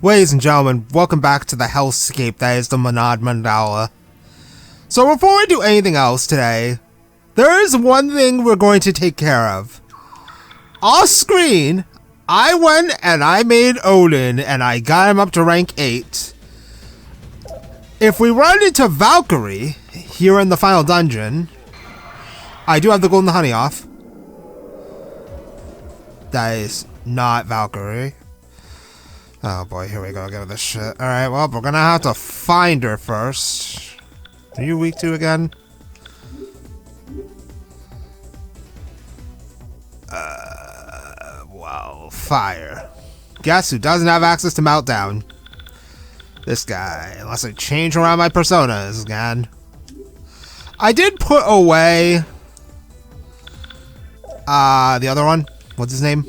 Ladies and gentlemen, welcome back to the hellscape that is the Monad Mandala. So before we do anything else today, there is one thing we're going to take care of. Off screen, I went and I made Odin and I got him up to rank 8. If we run into Valkyrie here in the final dungeon, I do have the golden honey off. That is not Valkyrie. Oh boy, here we go again with this shit. Alright, well, we're gonna have to find her first. Are you weak to again? Well, fire. Guess who doesn't have access to Meltdown? This guy, unless I change around my personas again. I did put away the other one. What's his name?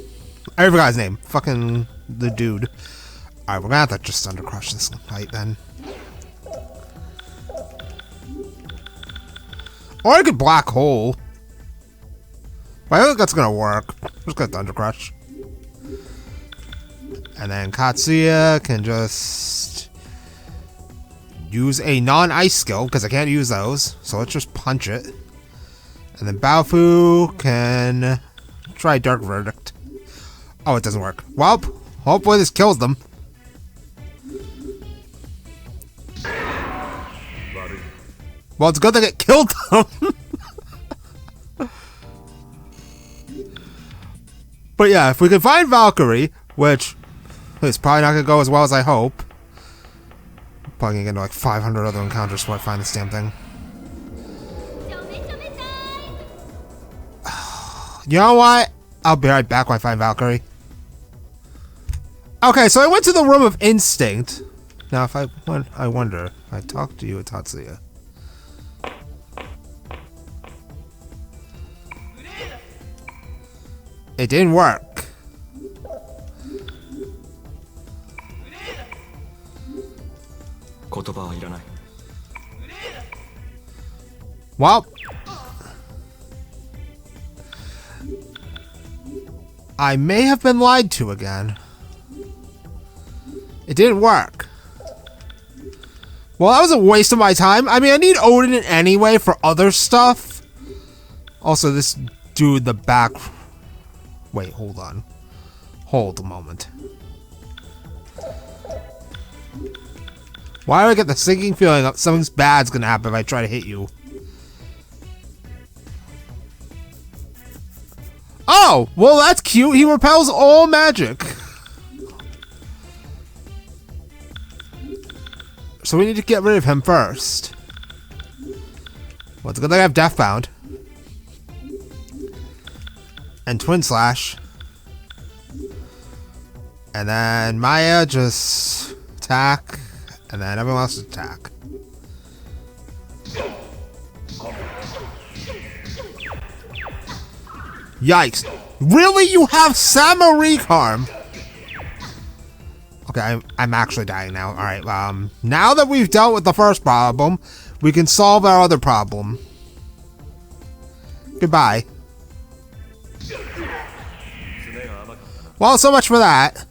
I forgot his name. Fucking the dude. Alright, we're gonna have to just undercrush this fight then. Or I could black hole. But I think that's gonna work. Just gonna undercrush. And then Katsuya can just use a non-ice skill, because I can't use those. So let's just punch it. And then Baofu can try Dark Verdict. Oh, it doesn't work. Well, hopefully this kills them. Well, it's good that it killed them. But yeah, if we can find Valkyrie, which is probably not going to go as well as I hope. Probably going to get into like 500 other encounters before I find this damn thing. You know what? I'll be right back when I find Valkyrie. Okay, so I went to the room of instinct. Now, if I wonder if I talk to you at Tatsuya. It didn't work. Well, I may have been lied to again. It didn't work. Well, that was a waste of my time. I mean, I need Odin anyway for other stuff. Also, this dude in the back... Wait, hold on. Hold a moment. Why do I get the sinking feeling that something bad's gonna happen if I try to hit you? Oh! Well, that's cute. He repels all magic. So we need to get rid of him first. Well, it's good that I have Deathbound. And Twin Slash. And then Maya just attack. And then everyone else attack. Yikes. Really? You have Samarikharm? Okay, I'm actually dying now. Alright, now that we've dealt with the first problem, we can solve our other problem. Goodbye. Well, so much for that.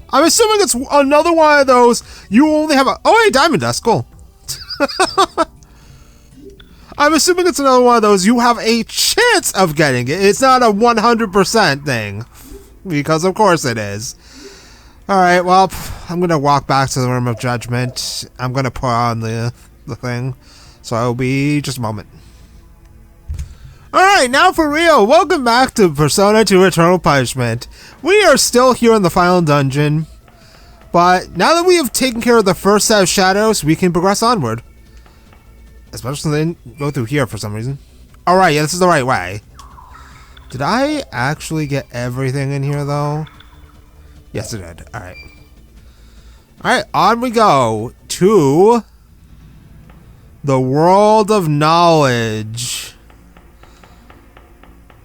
I'm assuming it's another one of those, you only have a... Oh, hey, Diamond Dust, cool. I'm assuming it's another one of those, you have a chance of getting it. It's not a 100% thing. Because of course it is. Alright, well, I'm going to walk back to the Room of Judgment. I'm going to put on the thing. So I'll be just a moment. Alright, now for real, welcome back to Persona 2 Eternal Punishment. We are still here in the final dungeon, but now that we have taken care of the first set of shadows, we can progress onward. Especially since they didn't go through here for some reason. Alright, yeah, this is the right way. Did I actually get everything in here, though? Yes, I did. Alright. Alright, on we go to the World of Knowledge.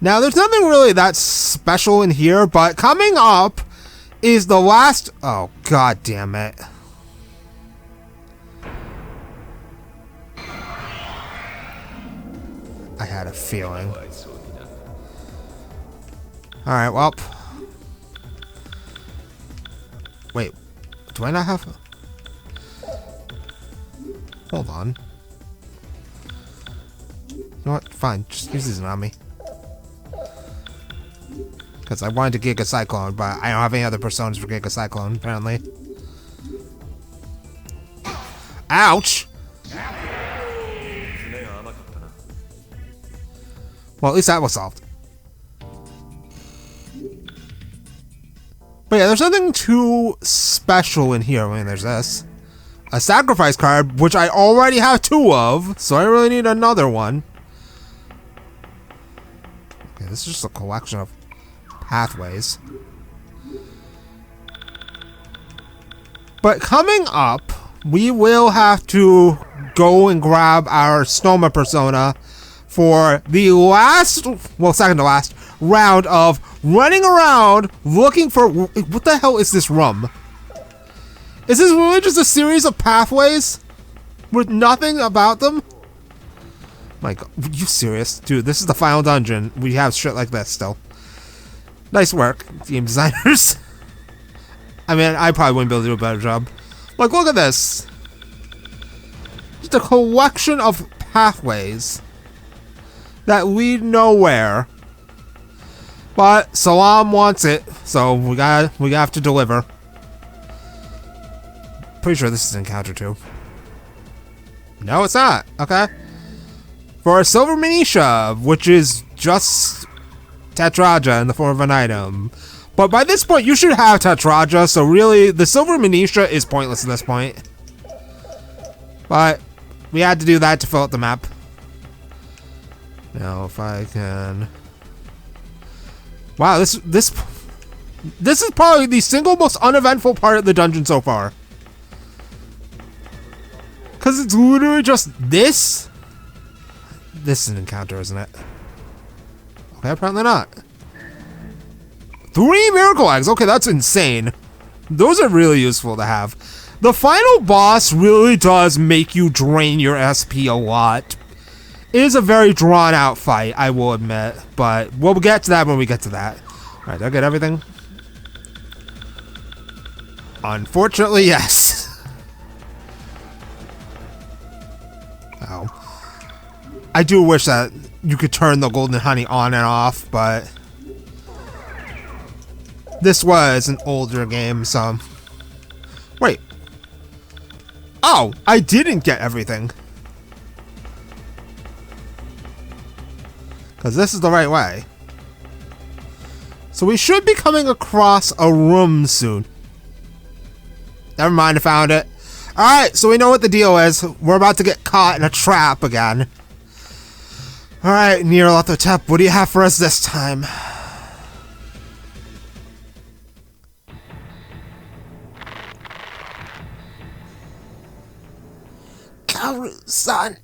Now, there's nothing really that special in here, but coming up is the last... Oh, god damn it. I had a feeling. Alright, well. Wait, do I not have... Hold on. You know what? Fine, just use these on me. Because I wanted to Giga Cyclone, but I don't have any other personas for Giga Cyclone, apparently. Ouch! Well, at least that was solved. But yeah, there's nothing too special in here. I mean, there's this. A sacrifice card, which I already have 2 of, so I really need another one. Okay, this is just a collection of pathways. But coming up, we will have to go and grab our Snowman persona for the last, well, second to last, round of running around looking for... What the hell is this rum? Is this really just a series of pathways with nothing about them? My God, are you serious? Dude, this is the final dungeon. We have shit like this still. Nice work, game designers. I mean, I probably wouldn't be able to do a better job. Like, look at this. Just a collection of pathways that lead nowhere. But Salam wants it, so we have to deliver. Pretty sure this is encounter 2. No, it's not. Okay. For a silver Manisha, which is just Tetraja in the form of an item. But by this point, you should have Tetraja, so really, the silver Manisha is pointless at this point. But we had to do that to fill out the map. Now, if I can... Wow, this is probably the single most uneventful part of the dungeon so far. Because it's literally just this. This is an encounter, isn't it? Okay, apparently not. 3 miracle eggs. Okay, that's insane. Those are really useful to have. The final boss really does make you drain your SP a lot. It is a very drawn out fight, I will admit. But we'll get to that when we get to that. Alright, did I get everything? Unfortunately, yes. Oh. I do wish that you could turn the golden honey on and off, but this was an older game, so... Wait. Oh, I didn't get everything. Because this is the right way. So we should be coming across a room soon. Never mind, I found it. Alright, so we know what the deal is. We're about to get caught in a trap again. Alright, Nyarlathotep, what do you have for us this time? Kaoru-san.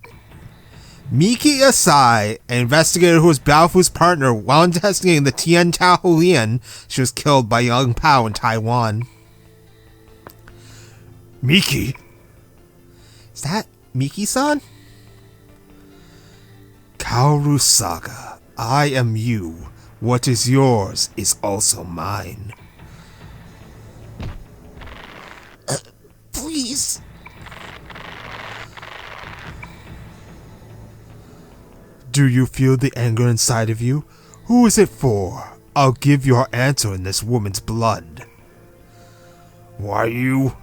Miki Asai, an investigator who was Baofu's partner while investigating the Tian Tao Hulian, she was killed by Young Pao in Taiwan. Miki? Is that Miki-san? Kaoru Saga, I am you. What is yours is also mine. Please. Do you feel the anger inside of you? Who is it for? I'll give your answer in this woman's blood. Why you?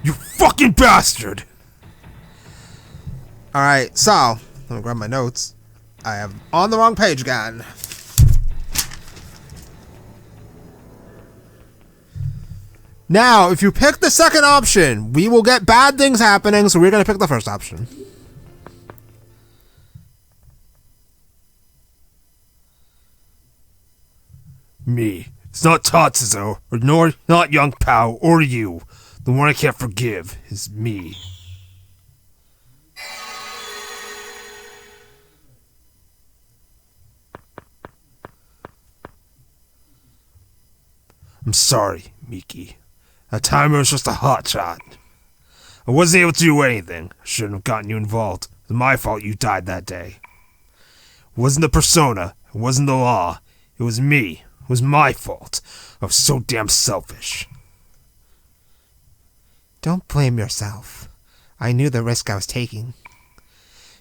You fucking bastard! Alright, so, let me grab my notes. I am on the wrong page again. Now, if you pick the second option, we will get bad things happening, so we're going to pick the first option. Me. It's not Tatsuzo, or nor not Young Pao, or you. The one I can't forgive is me. I'm sorry, Miki. That time I was just a hotshot. I wasn't able to do anything. I shouldn't have gotten you involved. It's my fault you died that day. It wasn't the persona. It wasn't the law. It was me. It was my fault. I was so damn selfish. Don't blame yourself. I knew the risk I was taking.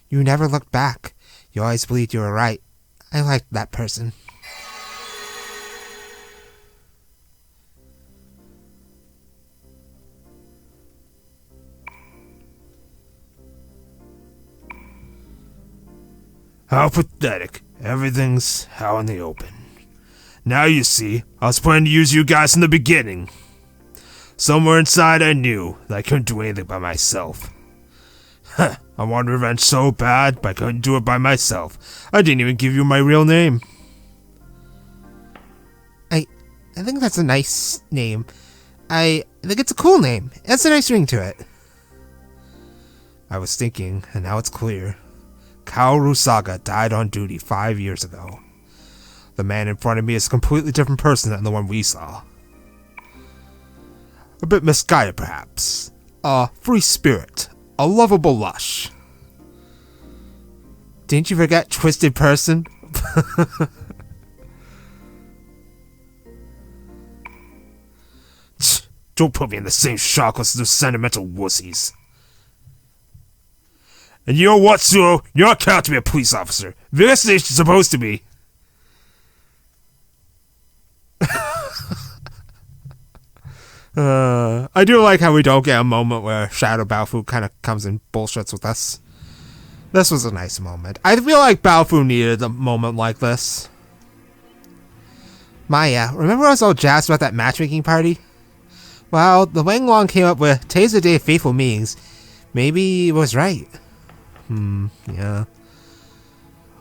You never looked back. You always believed you were right. I liked that person. How pathetic. Everything's out in the open. Now you see, I was planning to use you guys in the beginning. Somewhere inside I knew that I couldn't do anything by myself. I wanted revenge so bad, but I couldn't do it by myself. I didn't even give you my real name. I think that's a nice name. I think it's a cool name. It has a nice ring to it. I was thinking, and now it's clear. Kaoru Saga died on duty 5 years ago. The man in front of me is a completely different person than the one we saw. A bit misguided, perhaps. A free spirit. A lovable lush. Didn't you forget Twisted Person? Don't put me in the same chakras as those sentimental wussies. And you know what, Suo? You're not cut out to be a police officer. Investigation's supposed to be. I do like how we don't get a moment where Shadow Baofu kind of comes and bullshits with us. This was a nice moment. I feel like Baofu needed a moment like this. Maya, remember I was all jazzed about that matchmaking party? Well, the Wang Long came up with today's the day of faithful meetings. Maybe it was right. Yeah.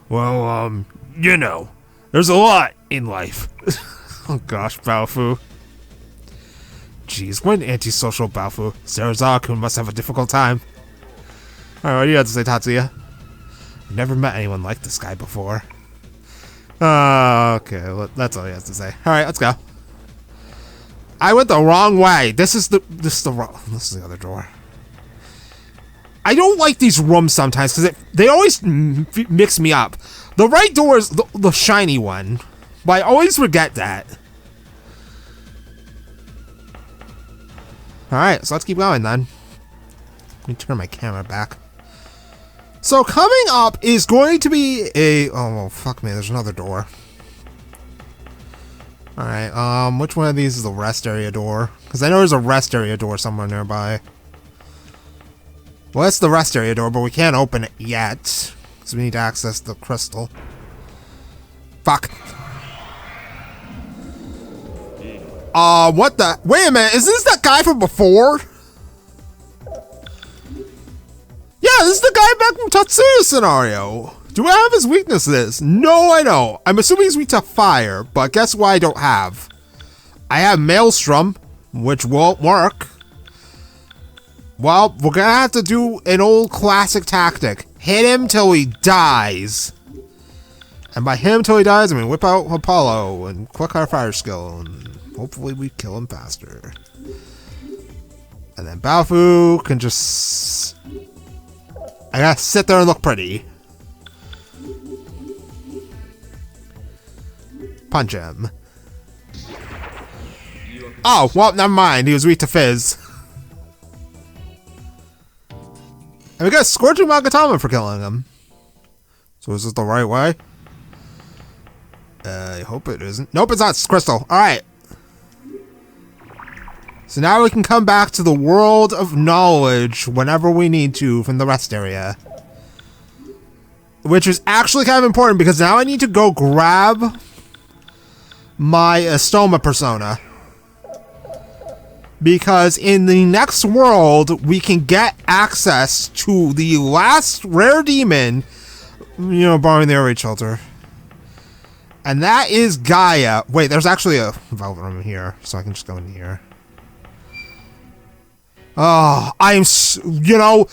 Well, you know, there's a lot in life. Oh gosh, Baofu. Jeez, what an antisocial Baofu. Sarazawa-kun must have a difficult time. Alright, what do you have to say, Tatsuya? I've never met anyone like this guy before. Okay, well, that's all he has to say. Alright, let's go. I went the wrong way. This is the other door. I don't like these rooms sometimes because they always mix me up. The right door is the shiny one, but I always forget that. Alright, so let's keep going then. Let me turn my camera back. So coming up is going to be a... Oh, fuck me, there's another door. Alright, which one of these is the rest area door? Because I know there's a rest area door somewhere nearby. Well, it's the rest area door, but we can't open it yet. Because we need to access the crystal. Fuck. What the? Wait a minute, is this that guy from before? Yeah, this is the guy back from Tatsuya's scenario. Do I have his weaknesses? No, I don't. I'm assuming he's weak to fire, but guess what I don't have? I have Maelstrom, which won't work. Well, we're gonna have to do an old classic tactic. Hit him till he dies. And by him till he dies, I mean whip out Apollo and click our fire skill, and hopefully we kill him faster. And then Baofu can just... I gotta sit there and look pretty. Punch him. Oh, well, never mind. He was weak to Fizz. And we got Scorching Magatama for killing him. So is this the right way? I hope it isn't. Nope, it's not. It's Crystal. Alright. So now we can come back to the world of knowledge whenever we need to from the rest area. Which is actually kind of important because now I need to go grab my Stoma persona. Because in the next world, we can get access to the last rare demon, you know, borrowing the air shelter. And that is Gaia. Wait, there's actually a velvet room here, so I can just go in here. Oh, you know,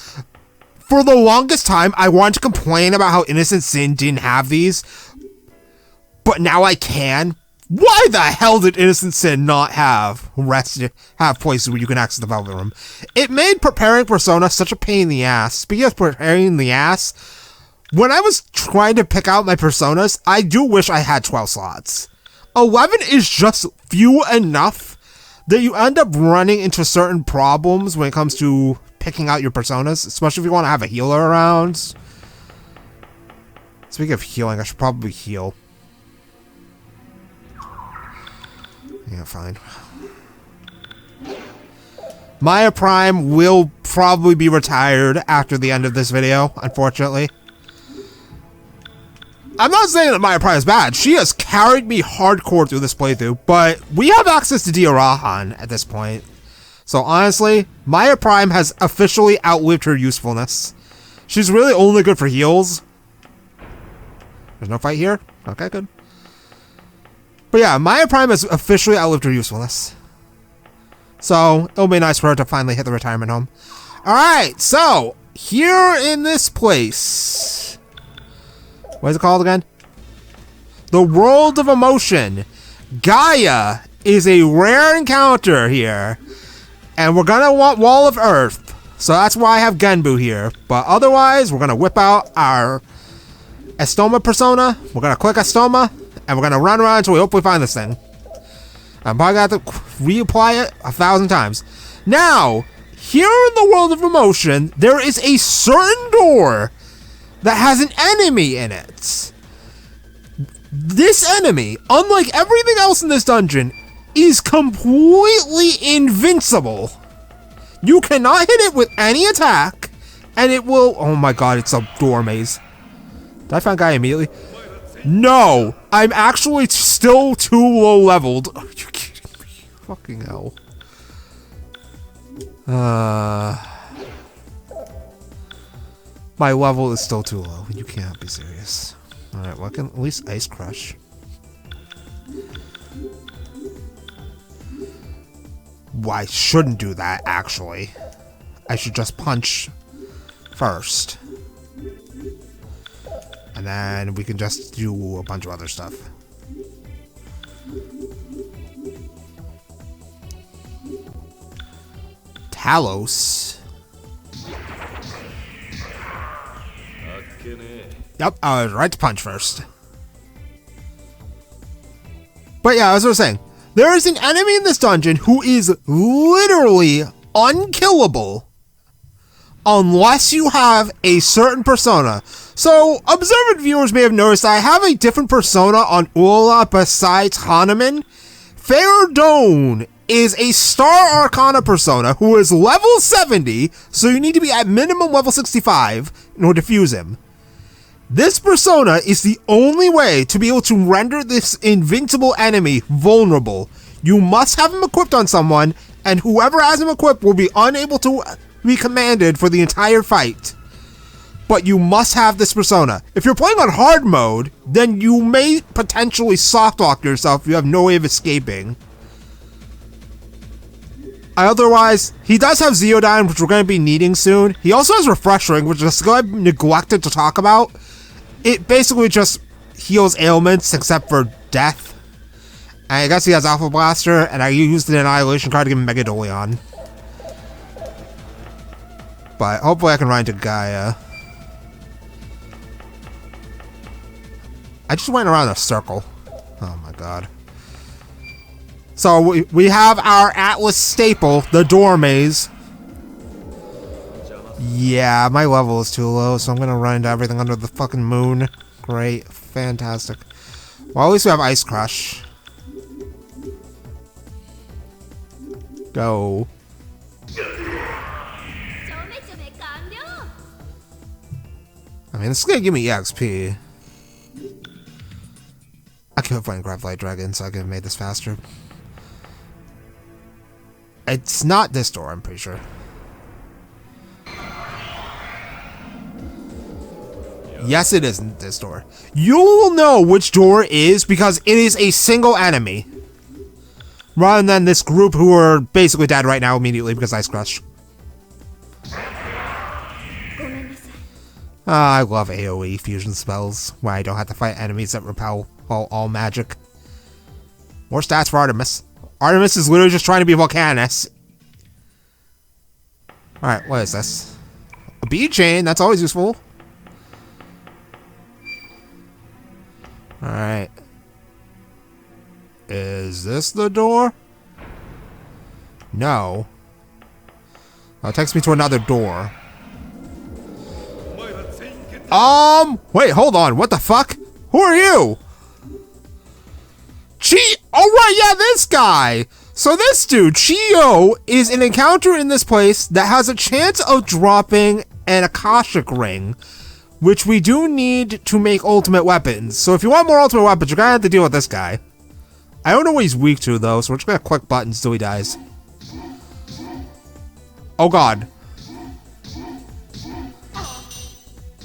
for the longest time, I wanted to complain about how Innocent Sin didn't have these. But now I can. Why the hell did Innocent Sin not have places where you can access the Velvet Room? It made preparing Persona such a pain in the ass. Speaking of preparing the ass, when I was trying to pick out my Personas, I do wish I had 12 slots. 11 is just few enough that you end up running into certain problems when it comes to picking out your Personas, especially if you want to have a healer around. Speaking of healing, I should probably heal. Yeah, fine. Maya Prime will probably be retired after the end of this video, unfortunately. I'm not saying that Maya Prime is bad. She has carried me hardcore through this playthrough, but we have access to Diorahan at this point. So honestly, Maya Prime has officially outlived her usefulness. She's really only good for heals. There's no fight here? Okay, good. But yeah, Maya Prime has officially outlived her usefulness. So, it'll be nice for her to finally hit the retirement home. Alright, so, here in this place... What is it called again? The World of Emotion. Gaia is a rare encounter here. And we're gonna want Wall of Earth. So that's why I have Genbu here. But otherwise, we're gonna whip out our Estoma Persona. We're gonna click Estoma. And we're gonna run around until we hopefully find this thing. I'm probably gonna have to reapply it 1,000 times. Now, here in the World of Emotion, there is a certain door that has an enemy in it. This enemy, unlike everything else in this dungeon, is completely invincible. You cannot hit it with any attack, and it will... Oh my god, it's a door maze. Did I find Guy immediately? No! I'm actually still too low leveled. Are you kidding me? Fucking hell. My level is still too low. You can't be serious. Alright, well I can at least Ice Crush. Well, I shouldn't do that, actually. I should just punch first. And then we can just do a bunch of other stuff. Talos. Yep, I was right to punch first. But yeah, as I was saying, there is an enemy in this dungeon who is literally unkillable unless you have a certain persona. So, observant viewers may have noticed I have a different persona on Ula besides Hanuman. Faradone is a Star Arcana persona who is level 70, so you need to be at minimum level 65 in order to fuse him. This persona is the only way to be able to render this invincible enemy vulnerable. You must have him equipped on someone, and whoever has him equipped will be unable to be commanded for the entire fight. But you must have this persona. If you're playing on hard mode, then you may potentially softlock yourself if you have no way of escaping. Otherwise, he does have Zeodyne, which we're going to be needing soon. He also has Refresh Ring, which is a skill I've neglected to talk about. It basically just heals ailments, except for death. And I guess he has Alpha Blaster, and I used an Annihilation card to give him Megadolion. But hopefully I can run into Gaia. I just went around a circle. Oh my god. So we have our Atlas staple, the door maze. Yeah, my level is too low, so I'm gonna run into everything under the fucking moon. Great. Fantastic. Well, at least we have Ice Crush. Go. I mean, this is gonna give me EXP. I could have played Graphite Dragon, so I could have made this faster. It's not this door, I'm pretty sure. Yes, it isn't this door. You will know which door is because it is a single enemy. Rather than this group who are basically dead right now immediately because Ice Crush. I love AoE fusion spells where I don't have to fight enemies that repel all magic. More stats for Artemis. Artemis is literally just trying to be Volcanus. Alright, what is this? A bead chain, that's always useful. Alright. Is this the door? No. Oh, it takes me to another door. Wait, hold on. What the fuck? Who are you? Oh, right, yeah, this guy. So this dude, Chio, is an encounter in this place that has a chance of dropping an Akashic ring, which we do need to make ultimate weapons. So if you want more ultimate weapons, you're gonna have to deal with this guy. I don't know what he's weak to, though, so we're just gonna click buttons till he dies. Oh, God.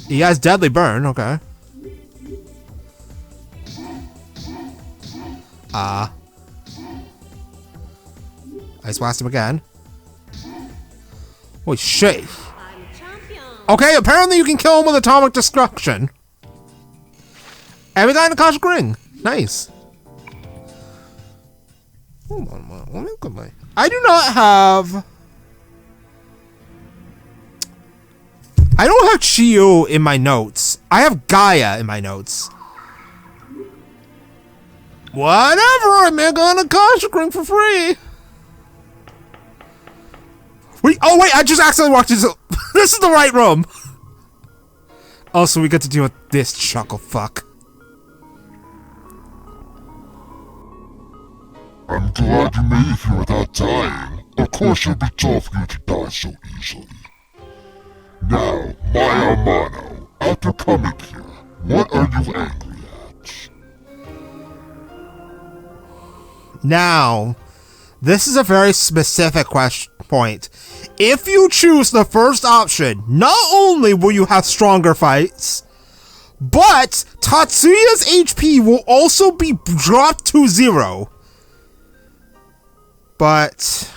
He has deadly burn, okay. Ice blast him again. Holy shit. Okay, apparently you can kill him with atomic destruction. And we got an Akashic ring. Nice. Hold on a minute. Let me look at my... I do not have... I don't have Chio in my notes. I have Gaia in my notes. Whatever, I make an Akashic ring for free. Wait, oh wait, I just accidentally walked into... This is the right room. Also, we get to deal with this chuckle fuck. I'm glad you made it here without dying. Of course it would be tough for you to die so easily. Now, my Amano, after coming here, what are you angry at? Now, this is a very specific point. If you choose the first option, not only will you have stronger fights, but Tatsuya's HP will also be dropped to 0. But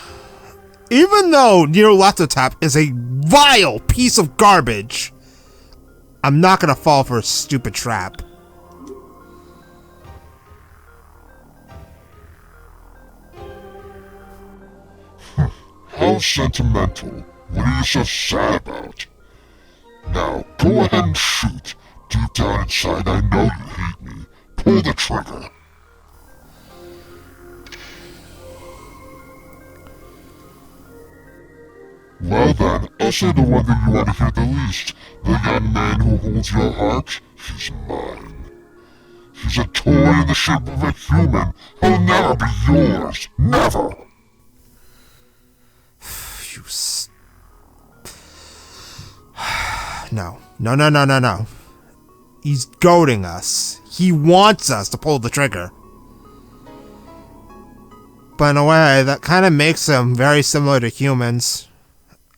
even though Near Left Tap is a vile piece of garbage, I'm not gonna fall for a stupid trap. How sentimental. What are you so sad about? Now, go ahead and shoot. Deep down inside, I know you hate me. Pull the trigger. Well then, I'll say the one that you want to hear the least. The young man who holds your heart, he's mine. He's a toy in the shape of a human. He'll never be yours. Never! No. No. He's goading us. He wants us to pull the trigger. But in a way, that kind of makes him very similar to humans.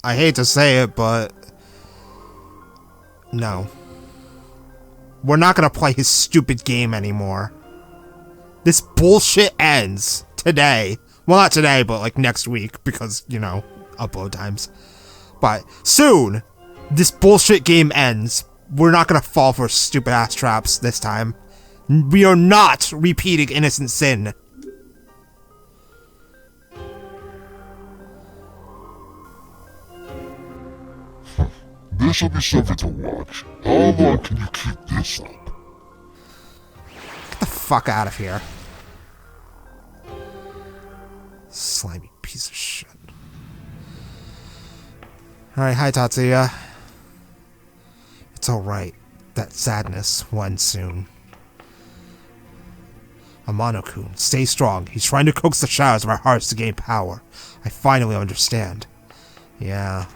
I hate to say it, but... no. We're not gonna play his stupid game anymore. This bullshit ends today. Well, not today, but like next week, because, you know, upload times. But soon, this bullshit game ends. We're not gonna fall for stupid ass traps this time. We are not repeating innocent sin. This will be something to watch. How long can you keep this up? Get the fuck out of here. Slimy piece of shit. Alright, hi Tatsuya. It's alright. That sadness will end soon. Amano-kun, stay strong. He's trying to coax the shadows of our hearts to gain power. I finally understand. Yeah.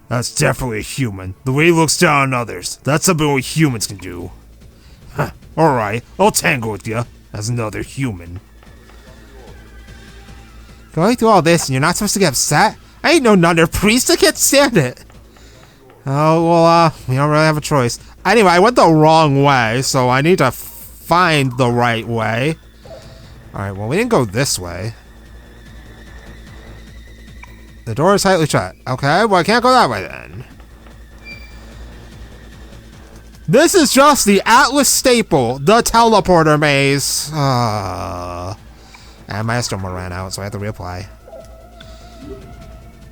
That's definitely a human. The way he looks down on others. That's something only humans can do. Huh. Alright, I'll tangle with you as another human. Going through all this and you're not supposed to get upset? I ain't no nutter priest, I can't stand it. Oh, well, we don't really have a choice. Anyway, I went the wrong way, so I need to find the right way. Alright, well, we didn't go this way. The door is tightly shut. Okay, well, I can't go that way then. This is just the Atlas staple, the teleporter maze. And my stamina ran out, so I have to reapply.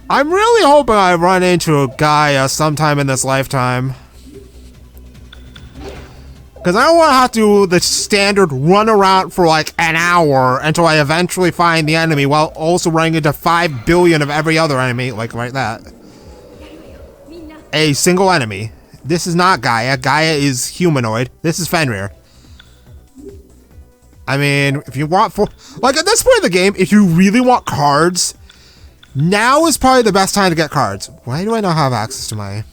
I'm really hoping I run into a guy sometime in this lifetime. Because I don't want to have to do the standard run around for like an hour until I eventually find the enemy while also running into 5 billion of every other enemy, like right that. A single enemy. This is not Gaia. Gaia is humanoid. This is Fenrir. I mean, if you want like at this point in the game, if you really want cards, now is probably the best time to get cards. Why do I not have access to my...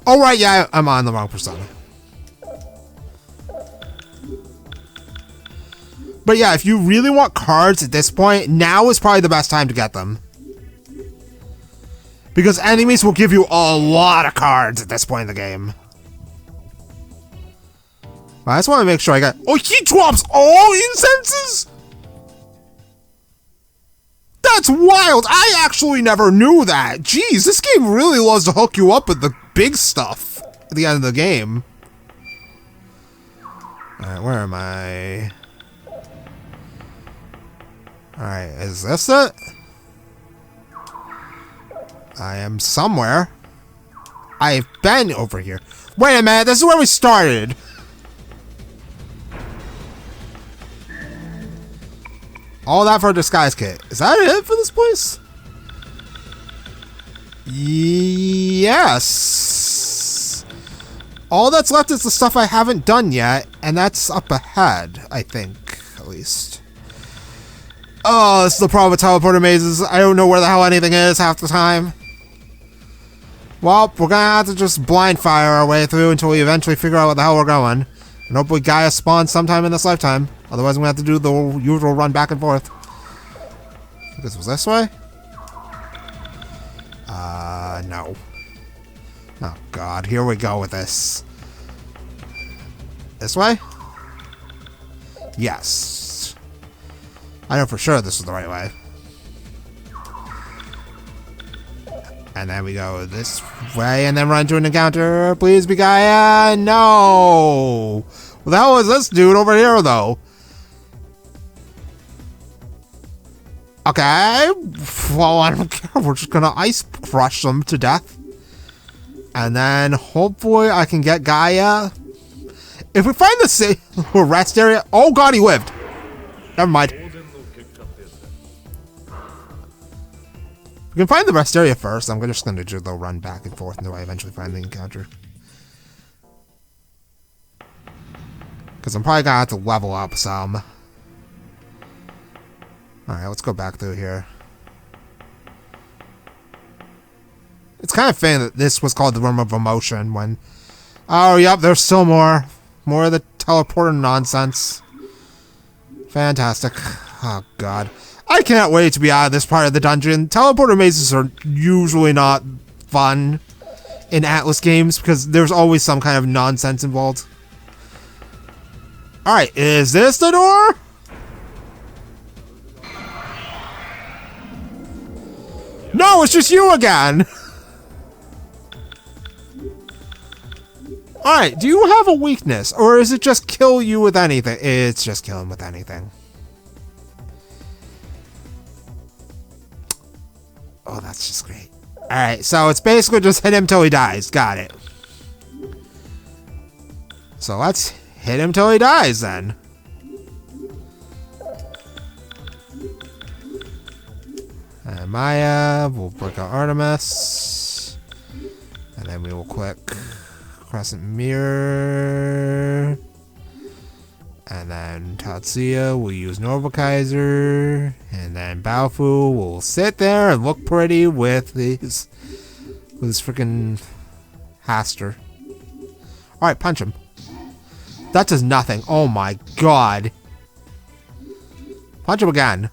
Oh, right, yeah, I'm on the wrong persona. But yeah, if you really want cards at this point, now is probably the best time to get them. Because enemies will give you a lot of cards at this point in the game. I just want to make sure I got... Oh, he drops all incenses?! That's wild! I actually never knew that! Jeez, this game really loves to hook you up with the big stuff at the end of the game. Alright, where am I? Alright, is this it? I am somewhere. I've been over here. Wait a minute, this is where we started! All that for a disguise kit. Is that it for this place? Yes. All that's left is the stuff I haven't done yet, and that's up ahead, I think, at least. Oh, this is the problem with teleporter mazes. I don't know where the hell anything is half the time. Well, we're gonna have to just blind fire our way through until we eventually figure out what the hell we're going. And hopefully Gaia spawns sometime in this lifetime. Otherwise, I'm going to have to do the usual run back and forth. This was this way? No. Oh, God. Here we go with this. This way? Yes. I know for sure this is the right way. And then we go this way and then run to an encounter. Please be Gaia. No. What the hell is this dude over here, though? Okay. Well, I don't care. We're just gonna ice crush them to death. And then hopefully I can get Gaia. If we find the rest area... Oh, God, he lived. Never mind. We can find the rest area first. I'm just going to do the run back and forth until I eventually find the encounter. Because I'm probably going to have to level up some. Alright, let's go back through here. It's kind of funny that this was called the Room of Emotion when... Oh, yep, there's still more. More of the teleporter nonsense. Fantastic. Oh, God. I can't wait to be out of this part of the dungeon. Teleporter mazes are usually not fun in Atlas games because there's always some kind of nonsense involved. Alright, is this the door? No, it's just you again! Alright, do you have a weakness? Or is it just kill you with anything? It's just kill him with anything. Oh, that's just great. Alright, so it's basically just hit him till he dies. Got it. So let's hit him till he dies then. And Maya, we'll break out Artemis. And then we will click Crescent Mirror. And then Tatsuya will use Norbukaiser. And then Baofu will sit there and look pretty with his freaking Haster. Alright, punch him. That does nothing. Oh my God. Punch him again.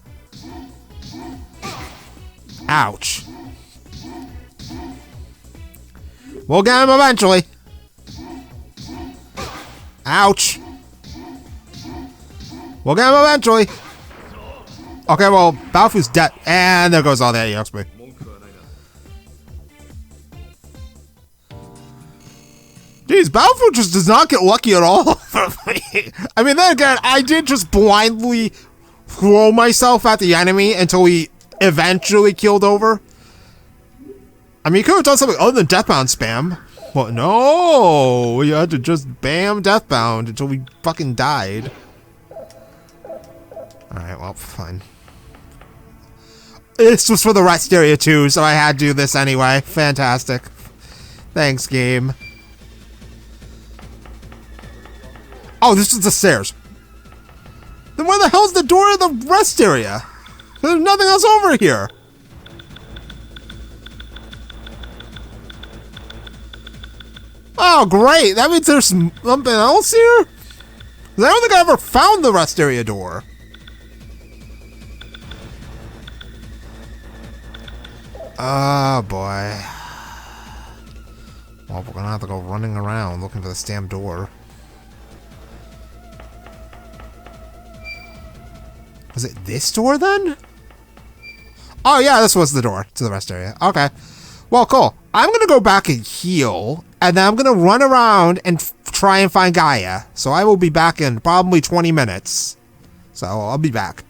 Ouch. We'll get him eventually. Ouch. We'll get him eventually. Okay, well, Baofu's dead. And there goes all that EXP. Jeez, Battlefield just does not get lucky at all for me. I mean, then again, I did just blindly throw myself at the enemy until he eventually keeled over. I mean, you could have done something other than Deathbound spam. Well, no, we had to just bam Deathbound until we fucking died. Alright, well, fine. This was for the rest area too, so I had to do this anyway. Fantastic. Thanks, game. Oh, this is the stairs. Then where the hell's the door of the rest area? There's nothing else over here. Oh, great. That means there's something else here? 'Cause I don't think I ever found the rest area door. Oh, boy. Well, we're gonna have to go running around looking for this damn door. Was it this door, then? Oh, yeah, this was the door to the rest area. Okay. Well, cool. I'm gonna go back and heal, and then I'm gonna run around and try and find Gaia. So I will be back in probably 20 minutes. So I'll be back.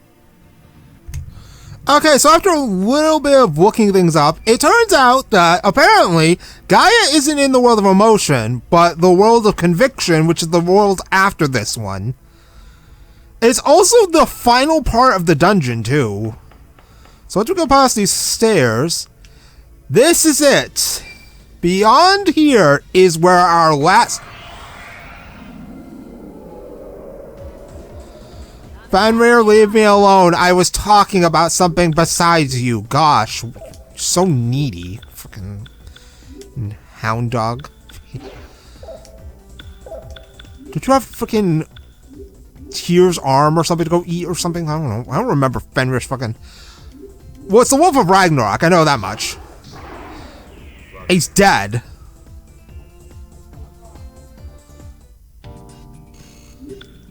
Okay, so after a little bit of looking things up, it turns out that apparently Gaia isn't in the world of emotion, but the world of conviction, which is the world after this one. It's also the final part of the dungeon, too. So once we go past these stairs, this is it. Beyond here is where our last... Fenrir, leave me alone. I was talking about something besides you. Gosh, so needy. Fucking hound dog. Did you have fucking Tyr's arm or something to go eat or something? I don't know. I don't remember Fenrir's fucking... Well, it's the Wolf of Ragnarok. I know that much. He's dead.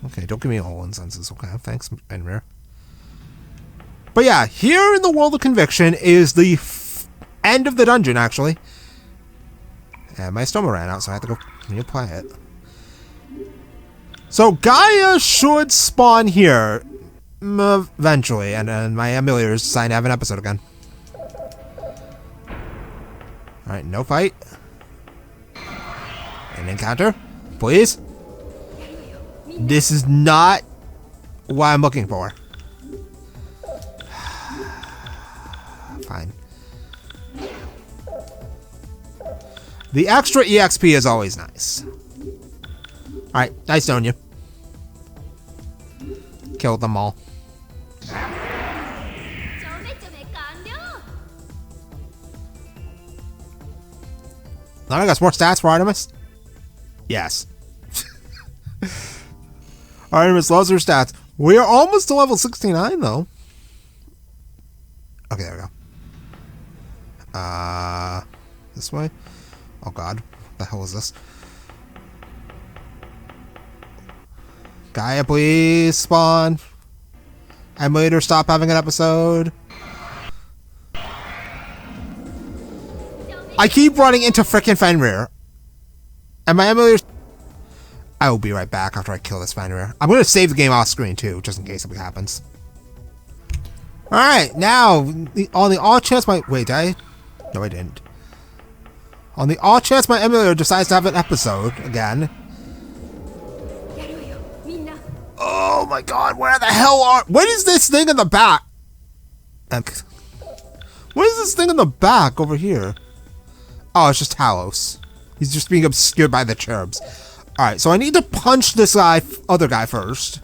Okay, don't give me all incenses. Okay, thanks, Fenrir. But yeah, here in the world of conviction is the end of the dungeon, actually. And my stoma ran out, so I have to go reapply it. So Gaia should spawn here eventually, and then my emulators decide to have an episode again. Alright, no fight. An encounter, please. This is not what I'm looking for. Fine. The extra EXP is always nice. Alright, nice knowing you. Killed them all. Now I got more stats for Artemis? Yes. Artemis loves her stats. We are almost to level 69 though. Okay, there we go. This way? Oh god. What the hell is this? Gaia, please spawn. Emulator, stop having an episode. I keep running into frickin' Fenrir. And my emulator... I will be right back after I kill this Fenrir. I'm going to save the game off screen too, just in case something happens. Alright, now, on the off chance my... Wait, did I? No, I didn't. On the off chance my emulator decides to have an episode again. Oh my god, where the hell are... What is this thing in the back? What is this thing in the back over here? Oh, it's just Talos. He's just being obscured by the cherubs. Alright, so I need to punch this guy, other guy first.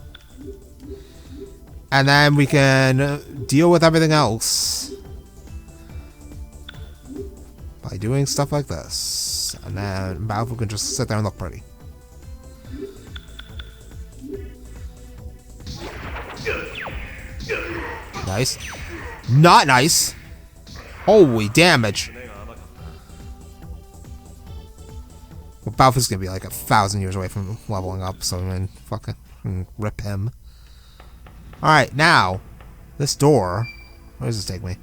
And then we can deal with everything else. By doing stuff like this. And then Battlefield can just sit there and look pretty. Nice. Not nice. Holy damage. Well, Balfour's gonna be like 1,000 years away from leveling up, so I mean, fucking rip him. Alright, now, this door, where does this take me?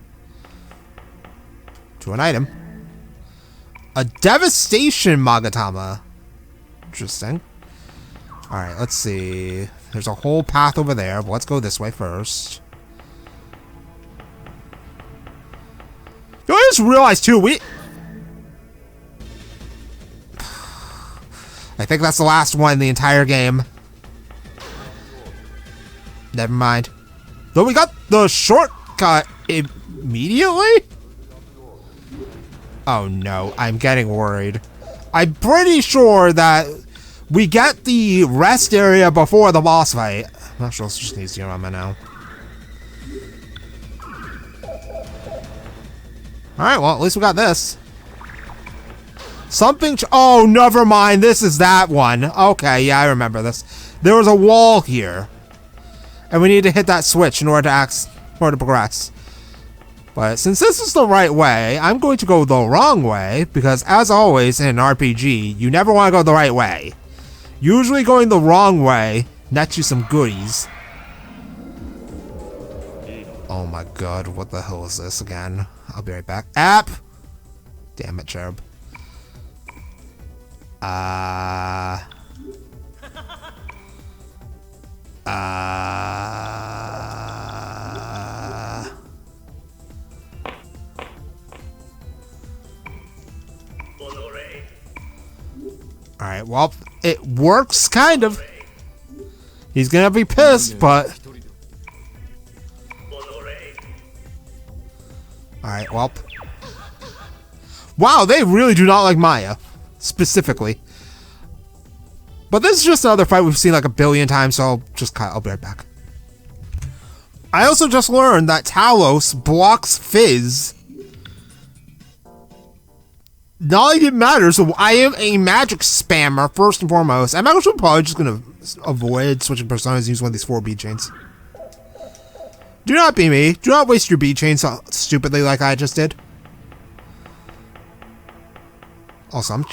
To an item. A Devastation Magatama. Interesting. Alright, let's see. There's a whole path over there, but let's go this way first. Yo, I just realized too, I think that's the last one in the entire game. Never mind. Though we got the shortcut immediately? Oh no, I'm getting worried. I'm pretty sure that we get the rest area before the boss fight. I'm not sure, it's just an easier on now. Alright, well, at least we got this. Something. Oh, never mind. This is that one. Okay, yeah, I remember this. There was a wall here. And we need to hit that switch in order to progress. But since this is the right way, I'm going to go the wrong way. Because as always in an RPG, you never want to go the right way. Usually going the wrong way nets you some goodies. Oh my god, what the hell is this again? I'll be right back. App! Damn it, Cherub. Alright, well, it works, kind of. He's gonna be pissed, but... Alright, well... Wow, they really do not like Maya. Specifically. But this is just another fight we've seen like a billion times, so I'll be right back. I also just learned that Talos blocks Fizz. Not like it matters, so I am a magic spammer, first and foremost. I'm actually probably just gonna avoid switching personas and use one of these 4 bead chains. Do not be me. Do not waste your bead chains so stupidly like I just did. Also,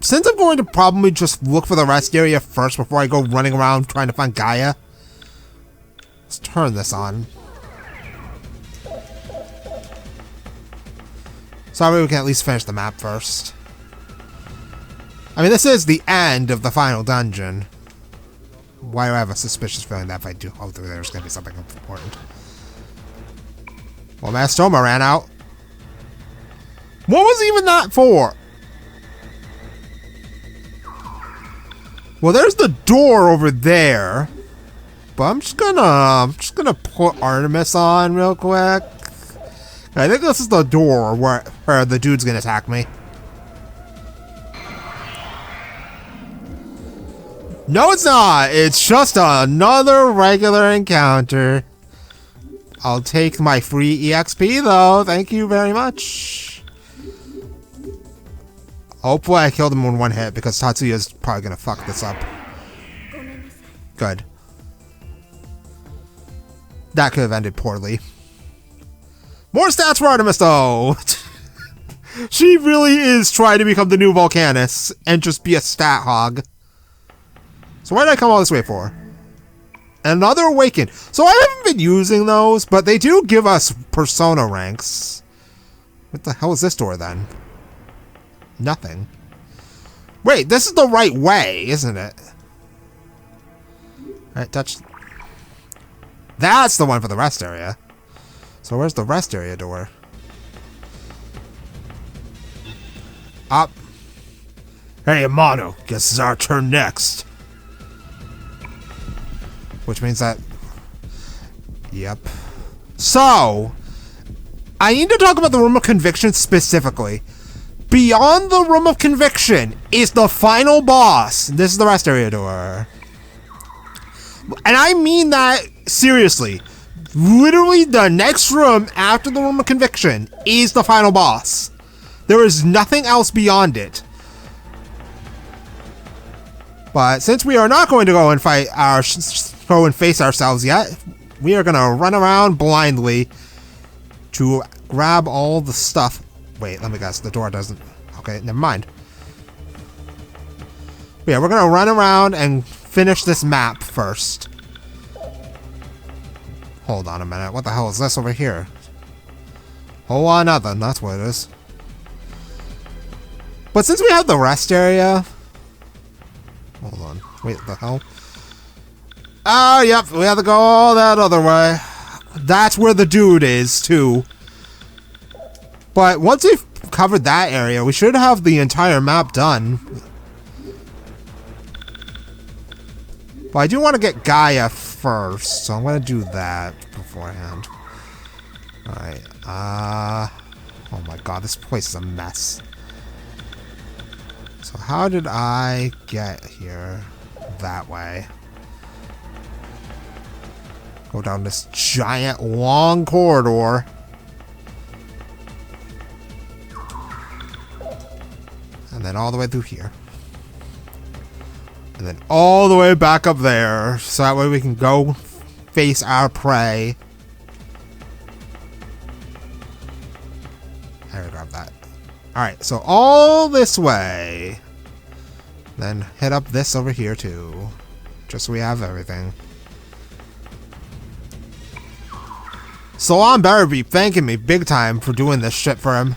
since I'm going to probably just look for the rest area first before I go running around trying to find Gaia, let's turn this on. So that way we can at least finish the map first. I mean, this is the end of the final dungeon. Why do I have a suspicious feeling that if I do go through there's going to be something important? Well, Mastoma ran out. What was even that for? Well, there's the door over there. But I'm just gonna put Artemis on real quick. I think this is the door where the dude's gonna attack me. No, it's not. It's just another regular encounter. I'll take my free EXP though. Thank you very much. Hopefully I killed him in one hit because Tatsuya's probably gonna fuck this up. Good. That could have ended poorly. More stats for Artemis though! She really is trying to become the new Volcanus and just be a stat hog. So why did I come all this way for? Another Awaken. So I haven't been using those, but they do give us persona ranks. What the hell is this door then? Nothing. Wait, this is the right way, isn't it? Alright, touch. That's the one for the rest area. So where's the rest area door? Up. Hey, Amano, guess it's our turn next. Which means that... Yep. So, I need to talk about the Room of Conviction specifically. Beyond the Room of Conviction is the final boss. This is the rest area door. And I mean that seriously. Literally the next room after the Room of Conviction is the final boss. There is nothing else beyond it. But since we are not going to go and go and face ourselves yet, we are going to run around blindly to grab all the stuff. Wait, let me guess. The door doesn't... Okay, never mind. But yeah, we're going to run around and finish this map first. Hold on a minute. What the hell is this over here? Whole lot of nothing. That's what it is. But since we have the rest area, Hold on. Wait, the hell? Oh, yep. We have to go all that other way. That's where the dude is, too. But once we've covered that area, we should have the entire map done. But I do want to get Gaia first, so I'm going to do that beforehand. Alright, oh my god, this place is a mess. So how did I get here? That way. Go down this giant, long corridor. And then all the way through here. And then all the way back up there. So that way we can go face our prey. There we grab that. Alright, so all this way. Then hit up this over here too. Just so we have everything. Salon better be thanking me big time for doing this shit for him.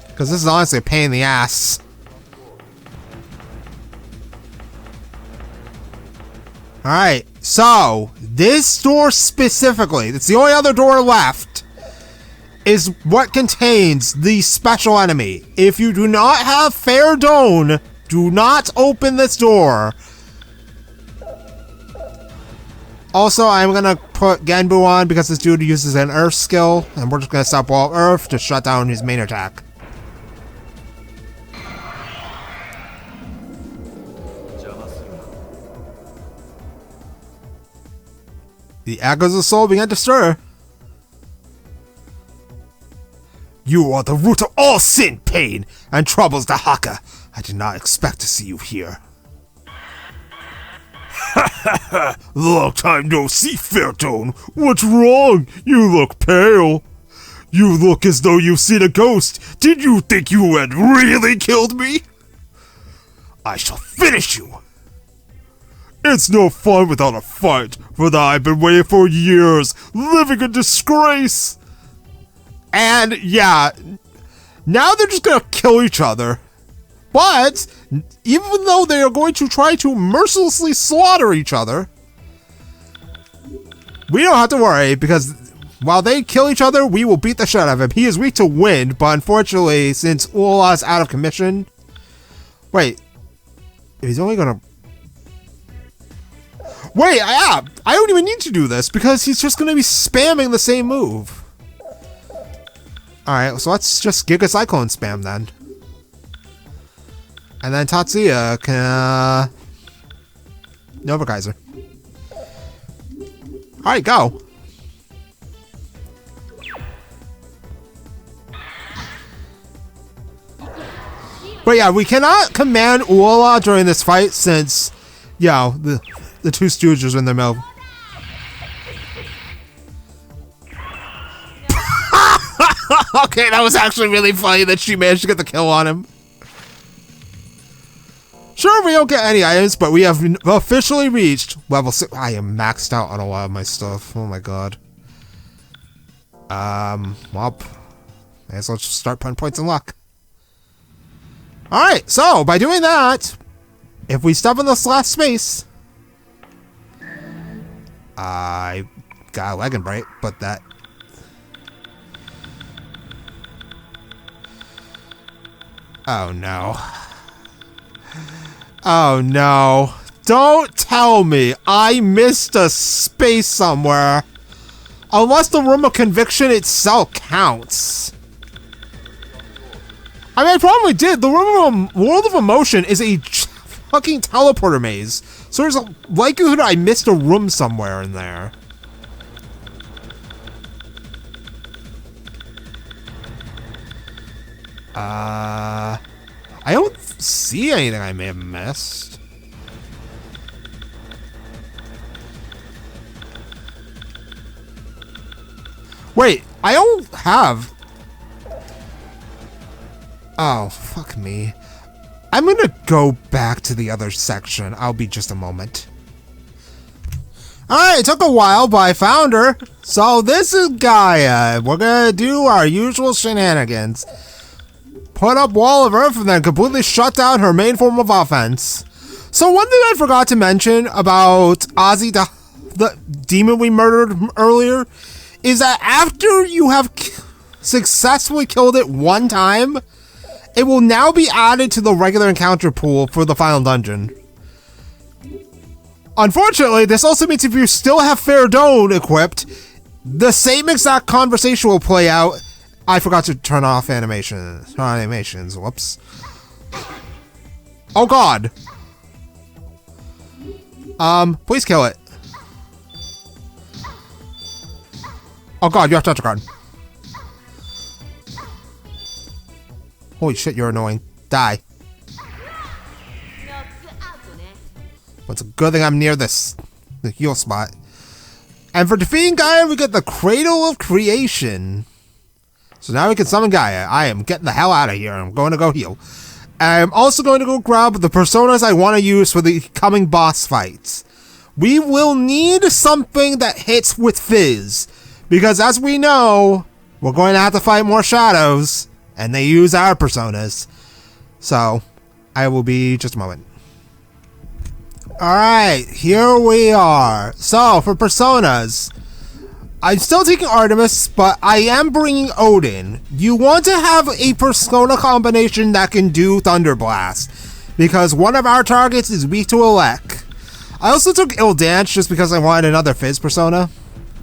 Because this is honestly a pain in the ass. Alright, so this door specifically, it's the only other door left, is what contains the special enemy. If you do not have Fair Dawn, do not open this door. Also, I'm gonna put Genbu on because this dude uses an Earth skill, and we're just gonna stop all Earth to shut down his main attack. The echoes of soul began to stir. You are the root of all sin, pain, and troubles, Dahaka. I did not expect to see you here. Ha ha ha! Long time no see, Fairtone. What's wrong? You look pale. You look as though you've seen a ghost. Did you think you had really killed me? I shall finish you. It's no fun without a fight, for that I've been waiting for years, living in disgrace. And yeah, now they're just gonna kill each other. But even though they are going to try to mercilessly slaughter each other, we don't have to worry, because while they kill each other, we will beat the shit out of him. He is weak to wind, but unfortunately, since Ula's out of commission... Wait. He's only gonna... Wait, yeah! I don't even need to do this, because he's just gonna be spamming the same move. Alright, so let's just Giga Cyclone spam then. And then Tatsuya can, Nova Kaiser. Alright, go. But yeah, we cannot command Ula during this fight since, you know, the two Stooges are in their middle. Okay, that was actually really funny that she managed to get the kill on him. Sure, we don't get any items, but we have officially reached level 6. I am maxed out on a lot of my stuff. Oh my god. Well, may as well just start putting points in luck. Alright, so by doing that, if we step in this last space, I got a leg and break, but that... Oh no. Oh no. Don't tell me I missed a space somewhere. Unless the Room of Conviction itself counts. I mean, I probably did. The World of Emotion is a fucking teleporter maze. So there's a likelihood I missed a room somewhere in there. I don't see anything I may have missed. Wait, I don't have... Oh, fuck me. I'm gonna go back to the other section. I'll be just a moment. Alright, it took a while, but I found her. So this is Gaia. We're gonna do our usual shenanigans. put up Wall of Earth and then completely shut down her main form of offense. So one thing I forgot to mention about Ozzy, the demon we murdered earlier, is that after you have successfully killed it one time, it will now be added to the regular encounter pool for the final dungeon. Unfortunately, this also means if you still have Fair-Done equipped, the same exact conversation will play out. I forgot to turn off animations. Whoops. Oh god. Please kill it. Oh god, you have to touch a card. Holy shit, you're annoying. Die. But it's a good thing I'm near the heal spot. And for defeating Gaia, we get the Cradle of Creation. So now we can summon Gaia. I am getting the hell out of here. I'm going to go heal. I'm also going to go grab the personas I want to use for the coming boss fights. We will need something that hits with Fizz. Because as we know, we're going to have to fight more shadows. And they use our personas. So, I will be just a moment. Alright, here we are. So, for personas, I'm still taking Artemis, but I am bringing Odin. You want to have a persona combination that can do Thunder Blast, because one of our targets is weak to Elec. I also took Ildance just because I wanted another Fizz persona,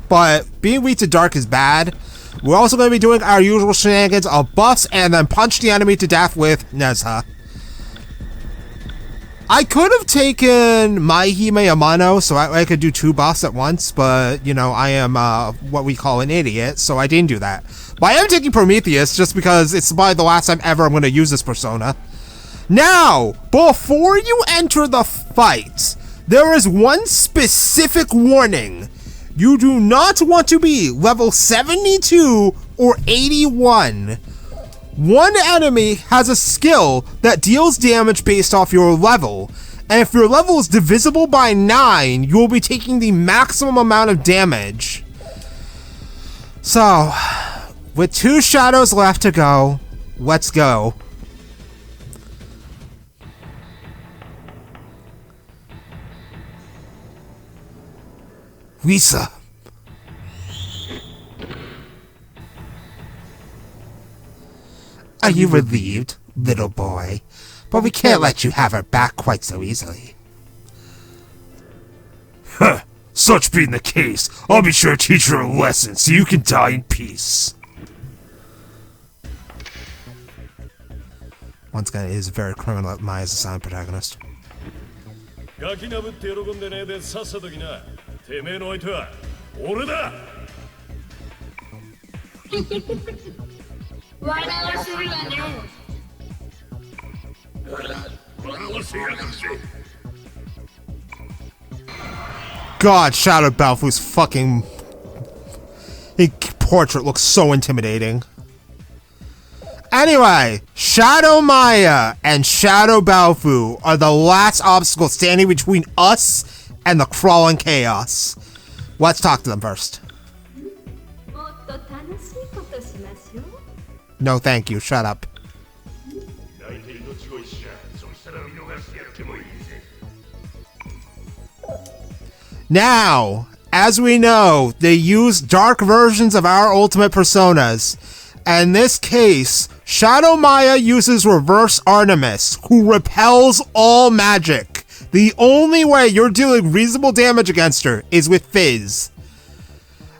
but being weak to Dark is bad. We're also going to be doing our usual shenanigans of buffs and then punch the enemy to death with Nezha. I could have taken Maihime Amano so I could do 2 buffs at once, but, you know, I am what we call an idiot, so I didn't do that. But I am taking Prometheus just because it's probably the last time ever I'm going to use this persona. Now, before you enter the fight, there is one specific warning. You do not want to be level 72 or 81. One enemy has a skill that deals damage based off your level, and if your level is divisible by 9, you will be taking the maximum amount of damage. So, with 2 shadows left to go, let's go. Lisa. Are you relieved, little boy? But we can't let you have her back quite so easily. Huh. Such being the case, I'll be sure to teach her a lesson so you can die in peace. Once again, it is very criminal that Maya is the silent protagonist. God, Shadow Balfu's fucking portrait looks so intimidating. Anyway, Shadow Maya and Shadow Balfu are the last obstacle standing between us and the crawling chaos. Let's talk to them first. No, thank you. Shut up. Now, as we know, they use dark versions of our ultimate personas. And in this case, Shadow Maya uses Reverse Artemis, who repels all magic. The only way you're dealing reasonable damage against her is with Fizz.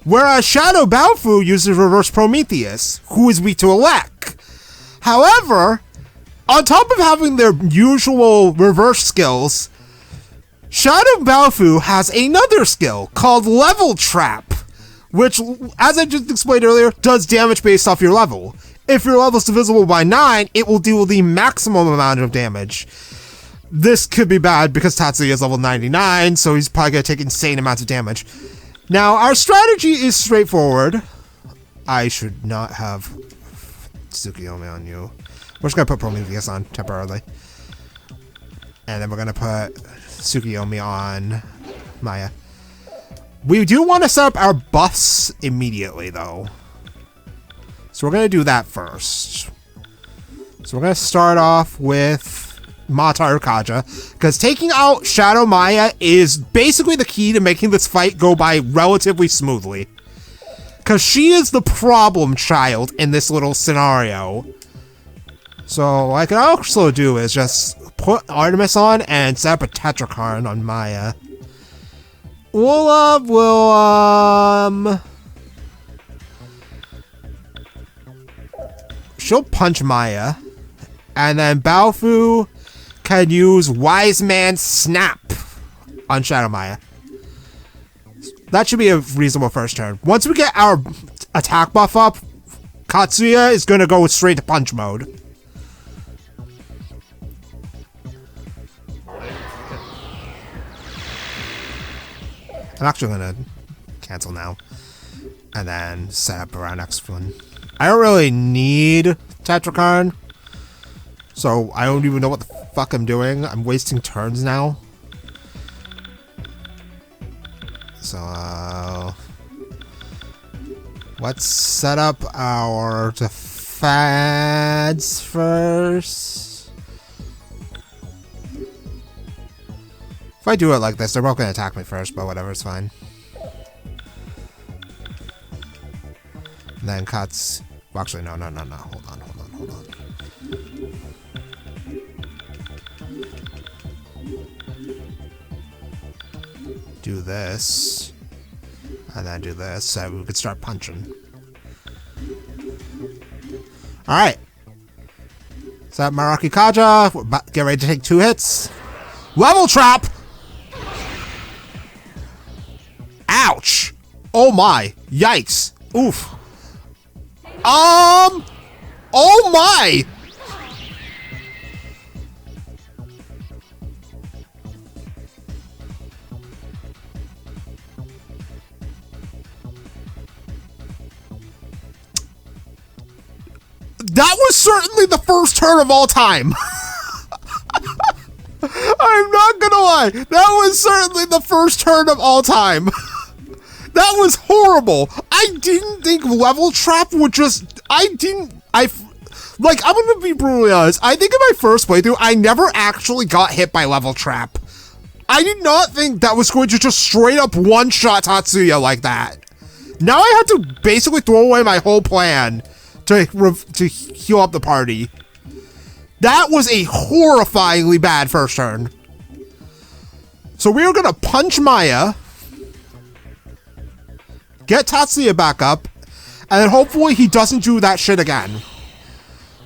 Whereas Shadow Balfu uses Reverse Prometheus, who is weak to Elec. However, on top of having their usual reverse skills, Shadow Balfu has another skill called Level Trap, which, as I just explained earlier, does damage based off your level. If your level is divisible by 9, it will deal the maximum amount of damage. This could be bad because Tatsuya is level 99, so he's probably going to take insane amounts of damage. Now, our strategy is straightforward. I should not have Tsukiyomi on you. We're just going to put Prometheus on temporarily. And then we're going to put Tsukiyomi on Maya. We do want to set up our buffs immediately, though. So we're going to do that first. So we're going to start off with Mata Urkaja, because taking out Shadow Maya is basically the key to making this fight go by relatively smoothly. Because she is the problem child in this little scenario. So what I can also do is just put Artemis on and set up a Tetrakarn on Maya. She'll punch Maya. And then Baofu can use Wise Man Snap on Shadow Maya. That should be a reasonable first turn. Once we get our attack buff up, Katsuya is going to go straight to punch mode. I'm actually going to cancel now. And then set up our next one. I don't really need Tetrakarn. So I don't even know what the fuck I'm doing. I'm wasting turns now. So let's set up our defense first. If I do it like this, they're both gonna attack me first, but whatever, it's fine. And then cuts. Well, actually, no. Hold on. Do this, and then do this, so we could start punching. Alright. So Maraki Kaja, get ready to take 2 hits. Level trap! Ouch! Oh my! Yikes! Oof! Oh my! That was certainly the first turn of all time. I'm not gonna lie. That was certainly the first turn of all time. That was horrible. I didn't think level trap would just... I'm gonna be brutally honest. I think in my first playthrough, I never actually got hit by level trap. I did not think that was going to just straight up one-shot Tatsuya like that. Now I have to basically throw away my whole plan to heal up the party. That was a horrifyingly bad first turn. So we're gonna punch Maya, get Tatsuya back up, and then hopefully he doesn't do that shit again.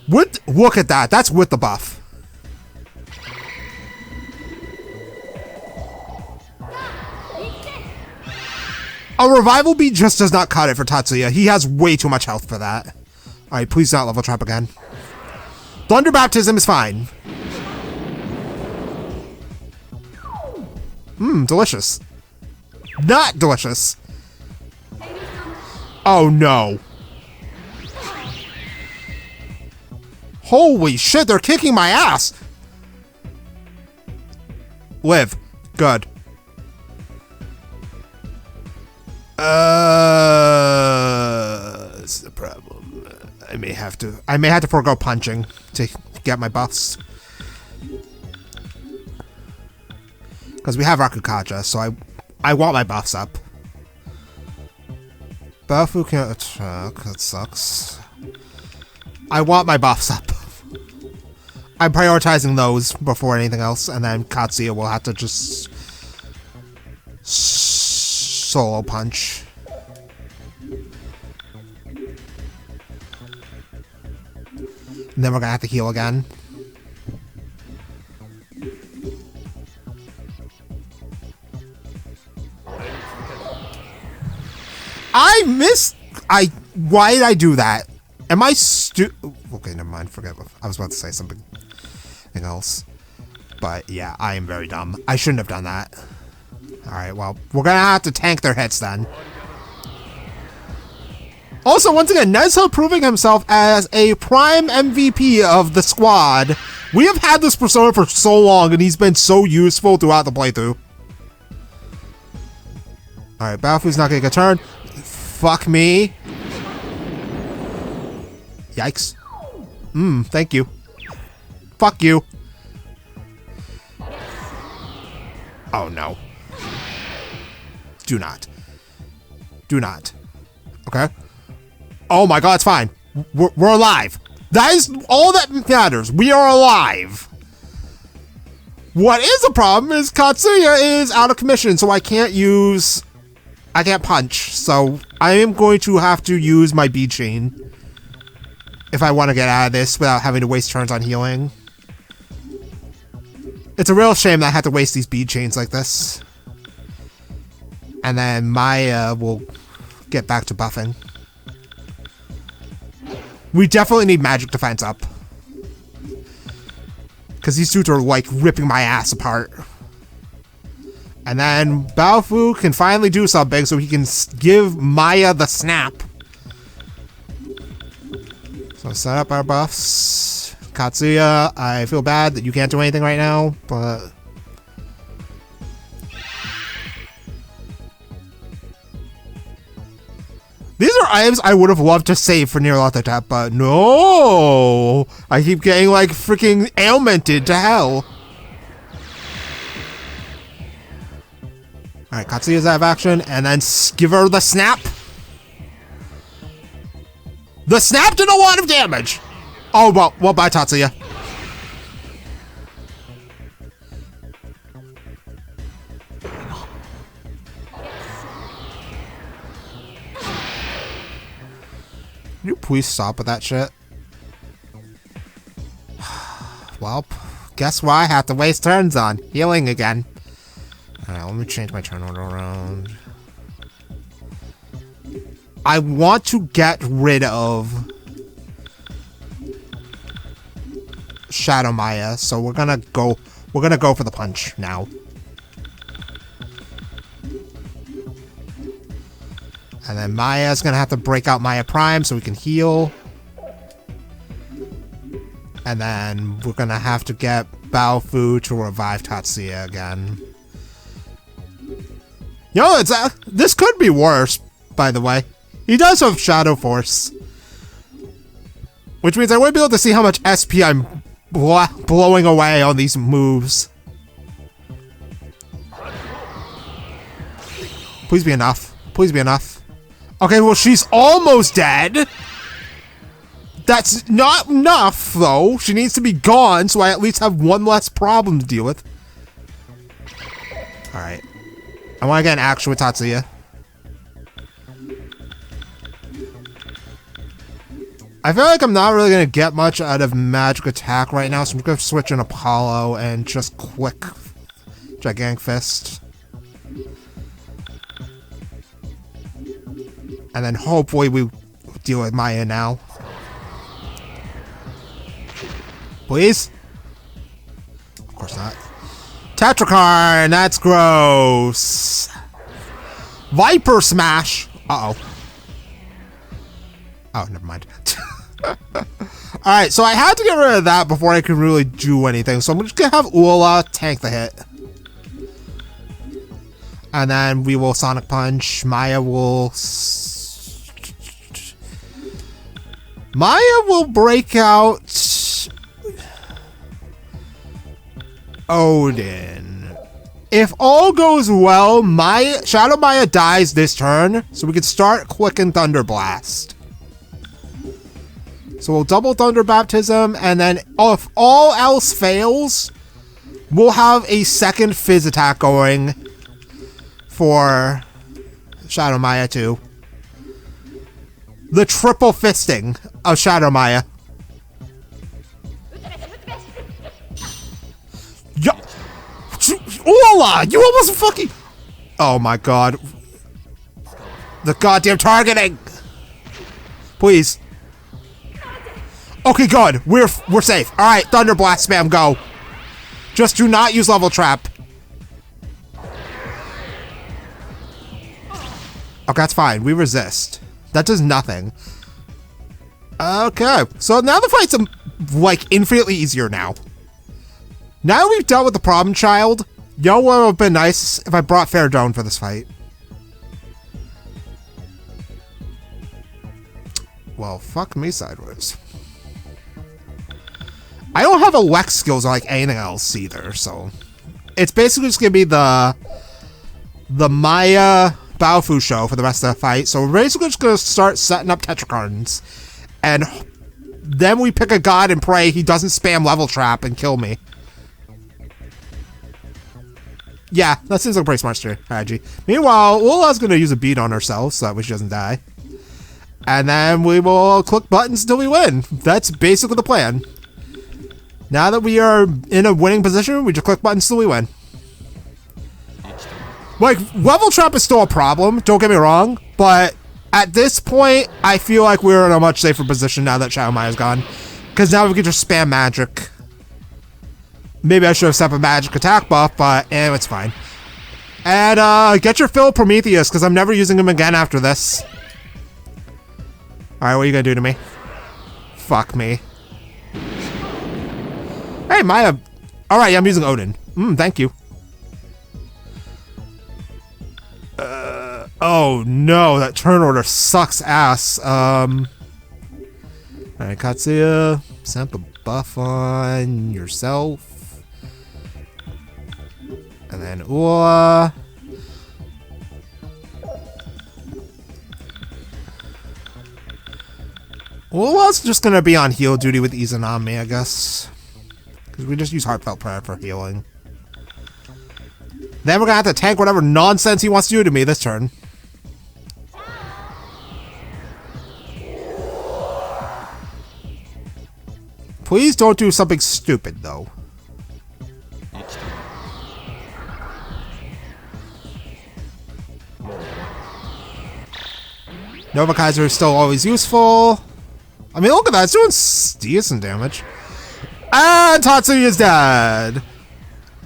Look at that. That's with the buff. A revival beat just does not cut it for Tatsuya. He has way too much health for that. Alright, please not level trap again. Thunder Baptism is fine. Delicious. Not delicious. Oh no. Holy shit, they're kicking my ass. Live. Good. This is a problem. I may have to forego punching to get my buffs. Because we have Rakukaja, so I want my buffs up. Baofu can't attack, that sucks. I want my buffs up. I'm prioritizing those before anything else, and then Katsuya will have to just solo punch. And then we're gonna have to heal again. Why did I do that? Am I okay, never mind, forget. I was about to say something else. But yeah, I am very dumb. I shouldn't have done that. Alright, well, we're gonna have to tank their hits then. Also, once again, Nezuko proving himself as a prime MVP of the squad. We have had this persona for so long, and he's been so useful throughout the playthrough. Alright, Baofu's not gonna get a turn. Fuck me. Yikes. Thank you. Fuck you. Oh, no. Do not. Do not. Okay. Oh my god, it's fine. We're alive. That is all that matters. We are alive. What is a problem is Katsuya is out of commission, so I can't punch. So I am going to have to use my bead chain if I want to get out of this without having to waste turns on healing. It's a real shame that I have to waste these bead chains like this. And then Maya will get back to buffing. We definitely need magic defense up. Because these dudes are like ripping my ass apart. And then Baofu can finally do something so he can give Maya the snap. So set up our buffs. Katsuya, I feel bad that you can't do anything right now, but... These are items I would have loved to save for Nyarlathotep, but no! I keep getting, like, freaking ailmented to hell. Alright, Katsuya's out of action, and then give her the snap. The snap did a lot of damage! Oh, well, bye, Tatsuya. Can you please stop with that shit? Well, guess what I have to waste turns on? Healing again. Alright, let me change my turn order around. I want to get rid of Shadow Maya, so we're gonna go for the punch now. And then Maya's gonna have to break out Maya Prime so we can heal. And then we're gonna have to get Baofu to revive Tatsuya again. Yo, this could be worse, by the way. He does have Shadow Force. Which means I won't be able to see how much SP I'm blowing away on these moves. Please be enough. Please be enough. Okay, well, she's almost dead. That's not enough, though. She needs to be gone, so I at least have one less problem to deal with. Alright. I want to get an action with Tatsuya. I feel like I'm not really going to get much out of magic attack right now, so I'm going to switch in Apollo and just quick Gigantic Fist. And then hopefully we deal with Maya now. Please? Of course not. Tetrakarn, that's gross. Viper Smash. Uh-oh. Oh, never mind. Alright, so I had to get rid of that before I could really do anything. So I'm just going to have Ula tank the hit. And then we will Sonic Punch. Maya will break out Odin. If all goes well, Shadow Maya dies this turn, so we can start Quick and Thunder Blast. So we'll double Thunder Baptism, and then if all else fails, we'll have a second Fizz attack going for Shadow Maya too. The triple fisting of Shadow Maya. Yo, Ola, you almost fucking... Oh my god. The goddamn targeting. Please. Okay, good. We're safe. All right, Thunder Blast spam, go. Just do not use Level Trap. Okay, that's fine. We resist. That does nothing. Okay, so now the fight's like infinitely easier now. Now we've dealt with the problem child, you know what would have been nice if I brought Faradone for this fight? Well, fuck me sideways. I don't have elect skills or like anything else either, so it's basically just gonna be the Maya Baofu show for the rest of the fight. So we're basically just gonna start setting up Tetracardons, and then we pick a god and pray he doesn't spam level trap and kill me. Yeah, that seems like a pretty smart strategy. Meanwhile, Ula's gonna use a beat on herself so that way she doesn't die. And then we will click buttons until we win. That's basically the plan. Now that we are in a winning position, we just click buttons till we win. Like, level trap is still a problem, don't get me wrong, but at this point, I feel like we're in a much safer position now that Shadow Maya's gone. Because now we can just spam magic. Maybe I should have set up a magic attack buff, but it's fine. And get your fill of Prometheus, because I'm never using him again after this. Alright, what are you gonna do to me? Fuck me. Hey, Maya. Alright, I'm using Odin. Thank you. Oh no, that turn order sucks ass. Alright, Katsuya. Set a buff on yourself. And then Ula. Ula's just gonna be on heal duty with Izanami, I guess. Because we just use Heartfelt Prayer for healing. Then we're gonna have to tank whatever nonsense he wants to do to me this turn. Please don't do something stupid, though. Nova Kaiser is still always useful. I mean, look at that. It's doing decent damage. And Tatsuya is dead.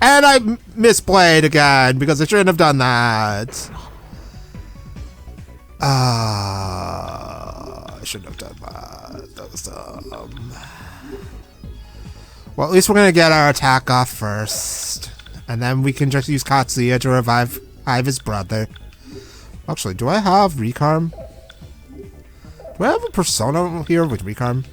And I misplayed again because I shouldn't have done that. I shouldn't have done that. That was dumb. Well, at least we're going to get our attack off first. And then we can just use Katsuya to revive his brother. Actually, do I have Recarm? Do I have a persona here with Recarm?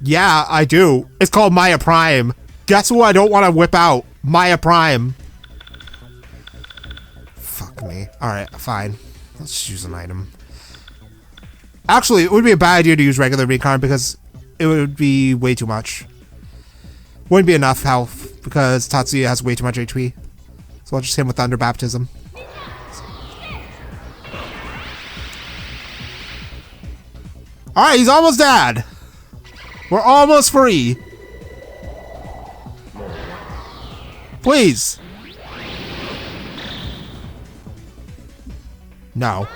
Yeah, I do. It's called Maya Prime. Guess who I don't want to whip out? Maya Prime. Fuck me. Alright, fine. Let's just use an item. Actually, it would be a bad idea to use regular Recarm because it would be way too much. Wouldn't be enough health because Tatsuya has way too much HP. So I'll just hit him with Thunder Baptism. Alright, he's almost dead. We're almost free. Please. No.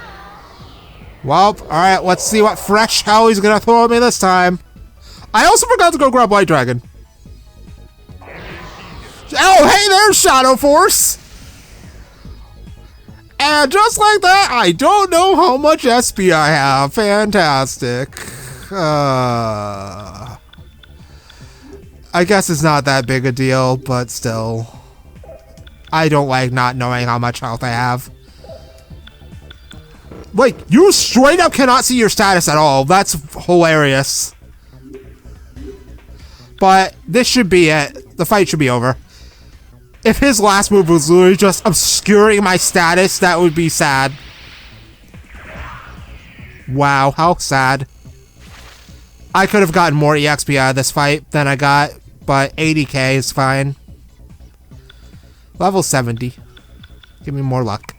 Well, alright, let's see what fresh hell he's gonna throw at me this time. I also forgot to go grab White Dragon. Oh, hey, there's Shadow Force! And just like that, I don't know how much SP I have. Fantastic. I guess it's not that big a deal, but still. I don't like not knowing how much health I have. Like, you straight up cannot see your status at all. That's hilarious. But this should be it. The fight should be over. If his last move was literally just obscuring my status, that would be sad. Wow, how sad. I could have gotten more EXP out of this fight than I got, but 80k is fine. Level 70. Give me more luck.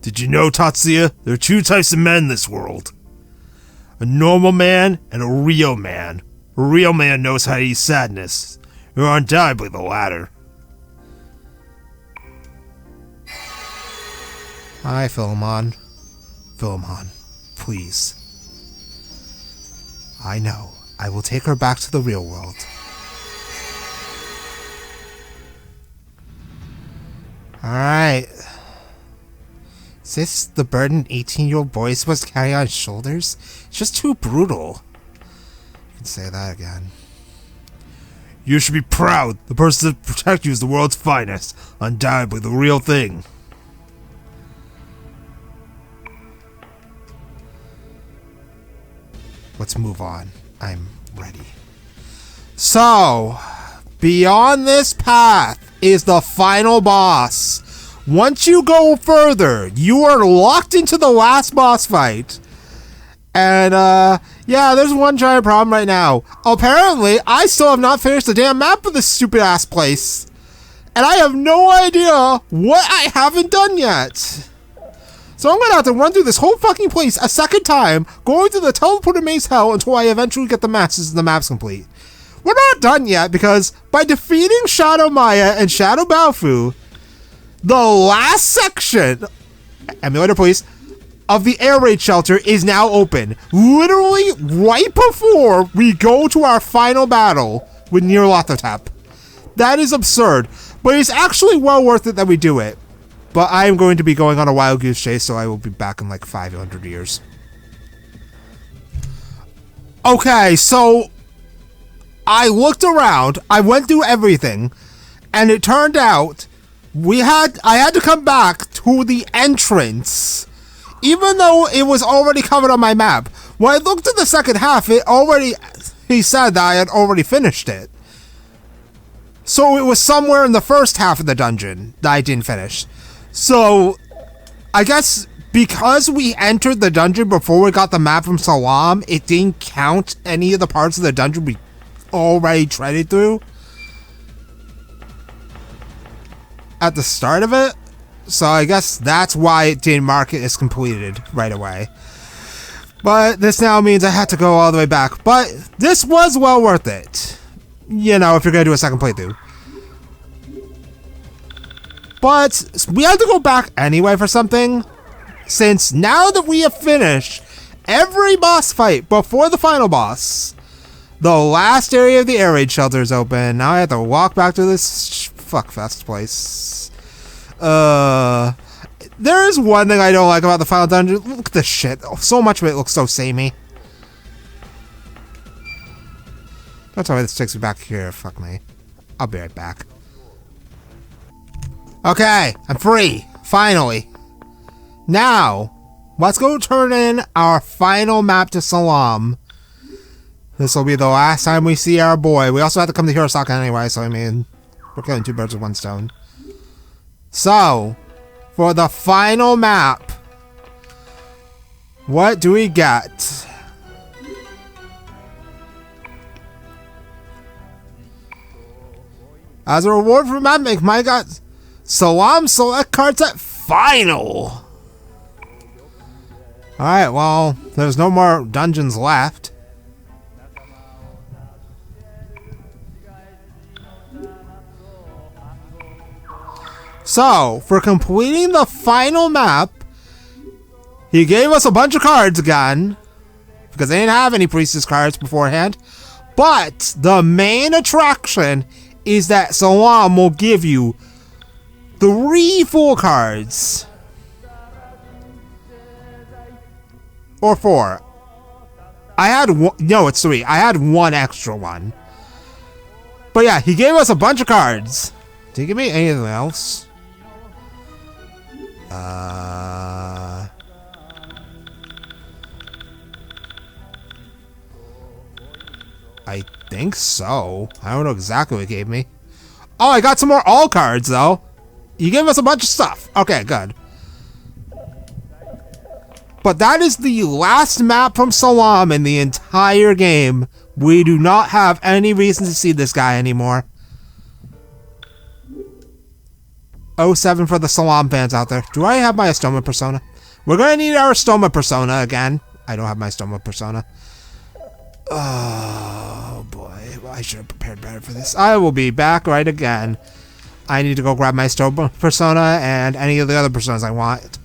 Did you know, Tatsuya? There are two types of men in this world. A normal man and a real man. A real man knows how to use sadness. You're undoubtedly the latter. Hi, Philemon. Philemon, please. I know. I will take her back to the real world. Alright. Is this the burden 18-year-old boy is supposed to carry on his shoulders? It's just too brutal. You can say that again. You should be proud. The person that protects you is the world's finest. Undoubtedly the real thing. Let's move on. I'm ready. So, beyond this path is the final boss. Once you go further, you are locked into the last boss fight. And, yeah, there's one giant problem right now. Apparently, I still have not finished the damn map of this stupid-ass place. And I have no idea what I haven't done yet. So I'm gonna have to run through this whole fucking place a second time, going through the teleported maze hell until I eventually get the masters and the map's complete. We're not done yet, because by defeating Shadow Maya and Shadow Baofu, the last section, emulator please, of the air raid shelter is now open. Literally right before we go to our final battle with Nyarlathotep. That is absurd, but it's actually well worth it that we do it. But I am going to be going on a wild goose chase, so I will be back in like 500 years. Okay, so I looked around, I went through everything, and it turned out I had to come back to the entrance, even though it was already covered on my map. When I looked at the second half, he said that I had already finished it. So it was somewhere in the first half of the dungeon that I didn't finish. So, I guess because we entered the dungeon before we got the map from Salam, it didn't count any of the parts of the dungeon we already treaded through at the start of it. So I guess that's why it didn't mark it as completed right away. But this now means I have to go all the way back. But this was well worth it. You know, if you're going to do a second playthrough. But we have to go back anyway for something. Since now that we have finished every boss fight before the final boss, the last area of the air raid shelter is open. Now I have to walk back to this fuckfest place. There is one thing I don't like about the final dungeon. Look at this shit. So much of it looks so samey. Don't tell me this takes me back here. Fuck me. I'll be right back. Okay, I'm free. Finally. Now, let's go turn in our final map to Salam. This will be the last time we see our boy. We also have to come to Hirosaka anyway, so I mean, we're killing two birds with one stone. So, for the final map, what do we get? As a reward for map make, my god, Salam select cards at final. Alright, well, there's no more dungeons left. So, for completing the final map, he gave us a bunch of cards again, because they didn't have any priestess cards beforehand. But the main attraction is that Salam will give you 3 full cards. Or 4. I had one, no, it's 3. I had one extra one. But yeah, he gave us a bunch of cards. Did he give me anything else? I think so. I don't know exactly what he gave me. Oh, I got some more all cards though. You gave us a bunch of stuff. Okay, good. But that is the last map from Salam in the entire game. We do not have any reason to see this guy anymore. 07 for the Salam fans out there. Do I have my Astoma persona? We're gonna need our Astoma persona again. I don't have my Astoma persona. Oh boy, I should have prepared better for this. I will be back right again. I need to go grab my Astoma persona and any of the other personas I want.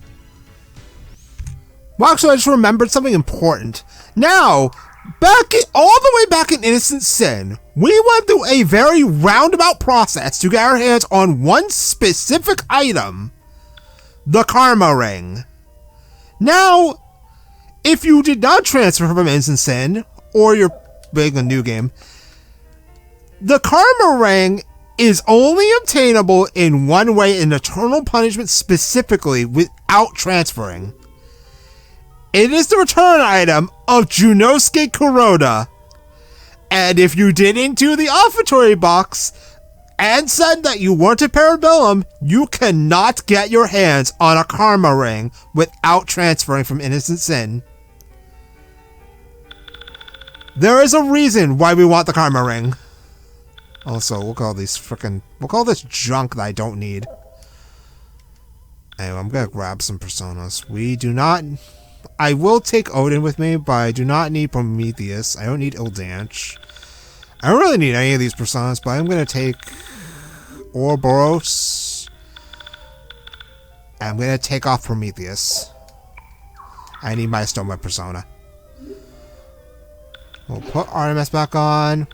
Well, actually, I just remembered something important. Now, all the way back in Innocent Sin, we went through a very roundabout process to get our hands on one specific item. The Karma Ring. Now, if you did not transfer from Innocent Sin, or you're playing a new game, the Karma Ring is only obtainable in one way in Eternal Punishment specifically without transferring. It is the return item of Junosuke Kuroda. And if you didn't do the offertory box and said that you weren't a Parabellum, you cannot get your hands on a Karma Ring without transferring from Innocent Sin. There is a reason why we want the Karma Ring. Also, look at all these look at all this junk that I don't need. Anyway, I'm gonna grab some Personas. I will take Odin with me, but I do not need Prometheus. I don't need Ildanch. I don't really need any of these Personas, but I'm gonna take Ouroboros. And I'm gonna take off Prometheus. I need my Stoma Persona. We'll put Artemis back on.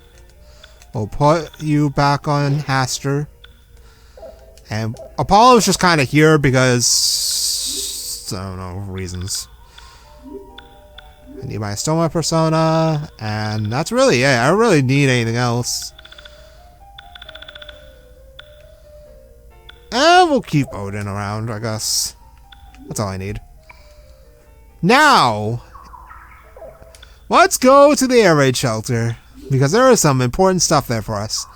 We'll put you back on Haster. And Apollo's just kind of here because, I don't know, reasons. I need my Stoma Persona, and that's really it. I don't really need anything else. And we'll keep Odin around, I guess. That's all I need. Now, let's go to the air raid shelter, because there is some important stuff there for us.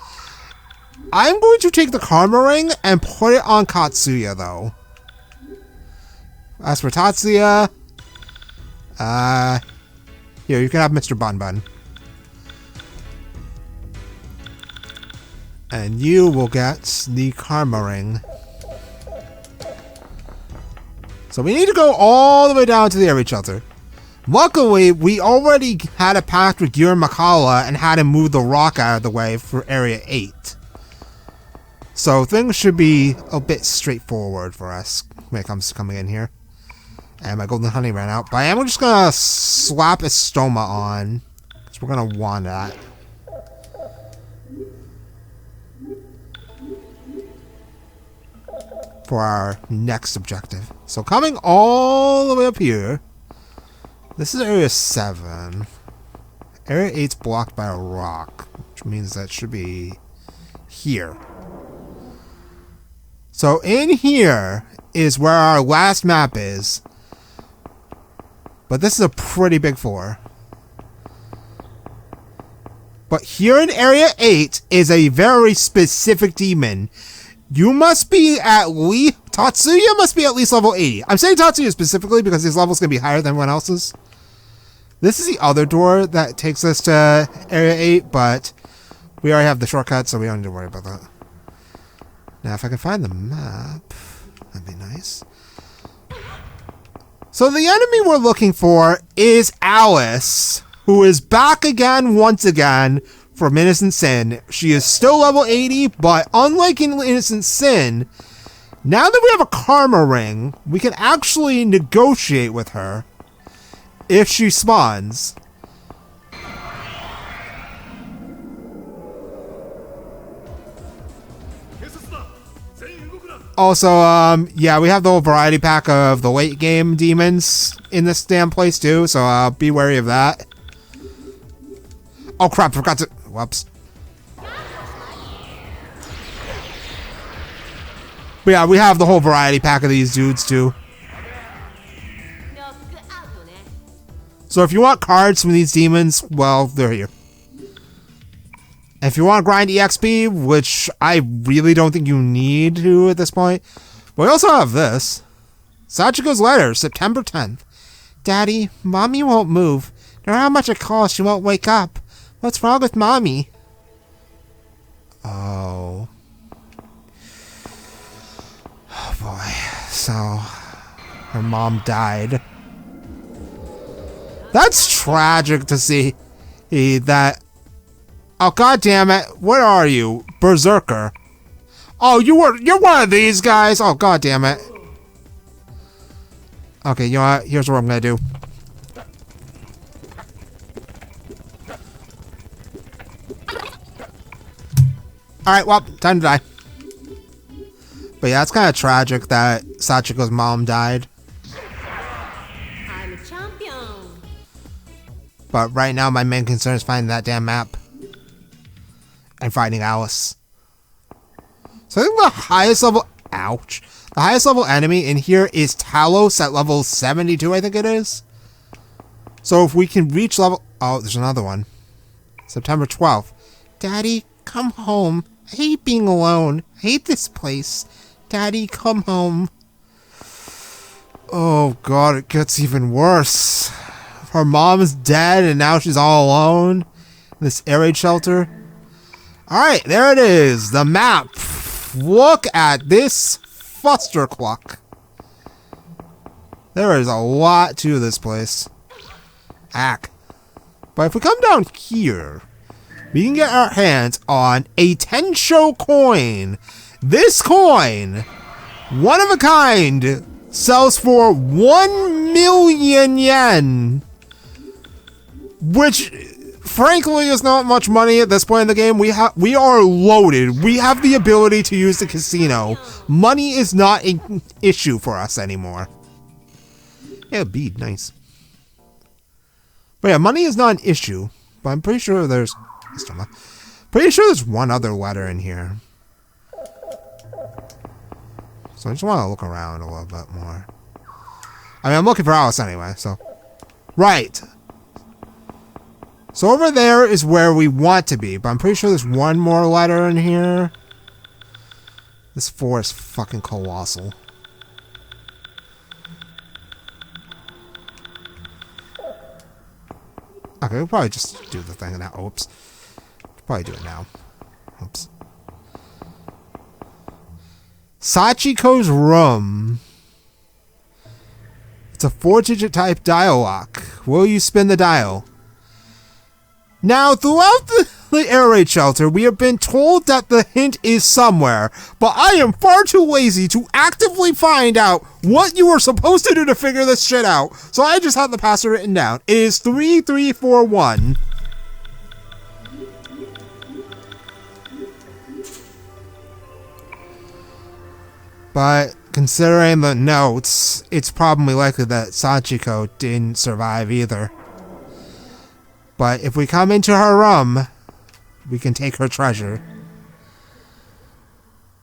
I'm going to take the Karma Ring and put it on Katsuya, though. As for Tatsuya, here, you can have Mr. Bun Bun. And you will get the Karma Ring. So we need to go all the way down to the air raid shelter. Luckily, we already had a pact with Gura Makala and had him move the rock out of the way for Area 8. So things should be a bit straightforward for us when it comes to coming in here. And my golden honey ran out, but I am just gonna slap a Stoma on, because we're gonna want that. For our next objective. So coming all the way up here, this is Area 7. Area 8's blocked by a rock, which means that should be here. So in here is where our last map is. But this is a pretty big floor. But here in Area 8 is a very specific demon. You must be at least... Tatsuya must be at least level 80. I'm saying Tatsuya specifically because his level's going to be higher than everyone else's. This is the other door that takes us to Area 8, but we already have the shortcut, so we don't need to worry about that. Now, if I can find the map, that'd be nice. So the enemy we're looking for is Alice, who is back again once again from Innocent Sin. She is still level 80, but unlike in Innocent Sin, now that we have a Karma Ring, we can actually negotiate with her if she spawns. Also, yeah, we have the whole variety pack of the late game demons in this damn place too, so be wary of that. Oh crap, forgot to... Whoops. But yeah, we have the whole variety pack of these dudes too. So if you want cards from these demons, well, they're here. If you want to grind EXP, which I really don't think you need to at this point, but we also have this. Sachiko's letter, September 10th. Daddy, Mommy won't move. No matter how much it costs, she won't wake up. What's wrong with Mommy? Oh. Oh boy. So, her mom died. That's tragic to see that... Oh, god damn it. Where are you? Berserker. Oh, you're one of these guys. Oh, god damn it. Okay, you know what? Here's what I'm gonna do. Alright, well, time to die. But yeah, it's kind of tragic that Sachiko's mom died. But right now, my main concern is finding that damn map. And finding Alice. So I think the highest level... Ouch. The highest level enemy in here is Talos at level 72, I think it is. So if we can reach level... Oh, there's another one. September 12th. Daddy, come home. I hate being alone. I hate this place. Daddy, come home. Oh god, it gets even worse. Her mom is dead and now she's all alone in this air raid shelter. Alright, there it is. The map. Look at this fustercluck. There is a lot to this place. Ack. But if we come down here, we can get our hands on a Tensho coin. This coin, one of a kind, sells for 1 million yen. Which, frankly, is not much money at this point in the game. We are loaded. We have the ability to use the casino. Money is not an issue for us anymore. Yeah, bead, nice. But yeah, money is not an issue. But I'm pretty sure there's... Pretty sure there's one other letter in here. So I just want to look around a little bit more. I mean, I'm looking for Alice anyway, so... Right! So over there is where we want to be, but I'm pretty sure there's one more letter in here. This 4 is fucking colossal. Okay, we'll probably just do the thing now. Oops. Probably do it now. Oops. Sachiko's room. It's a 4-digit type dial lock. Will you spin the dial? Now, throughout the air raid shelter, we have been told that the hint is somewhere, but I am far too lazy to actively find out what you were supposed to do to figure this shit out, so I just have the password written down. It is 3341. But considering the notes, it's probably likely that Sachiko didn't survive either. But if we come into her room, we can take her treasure.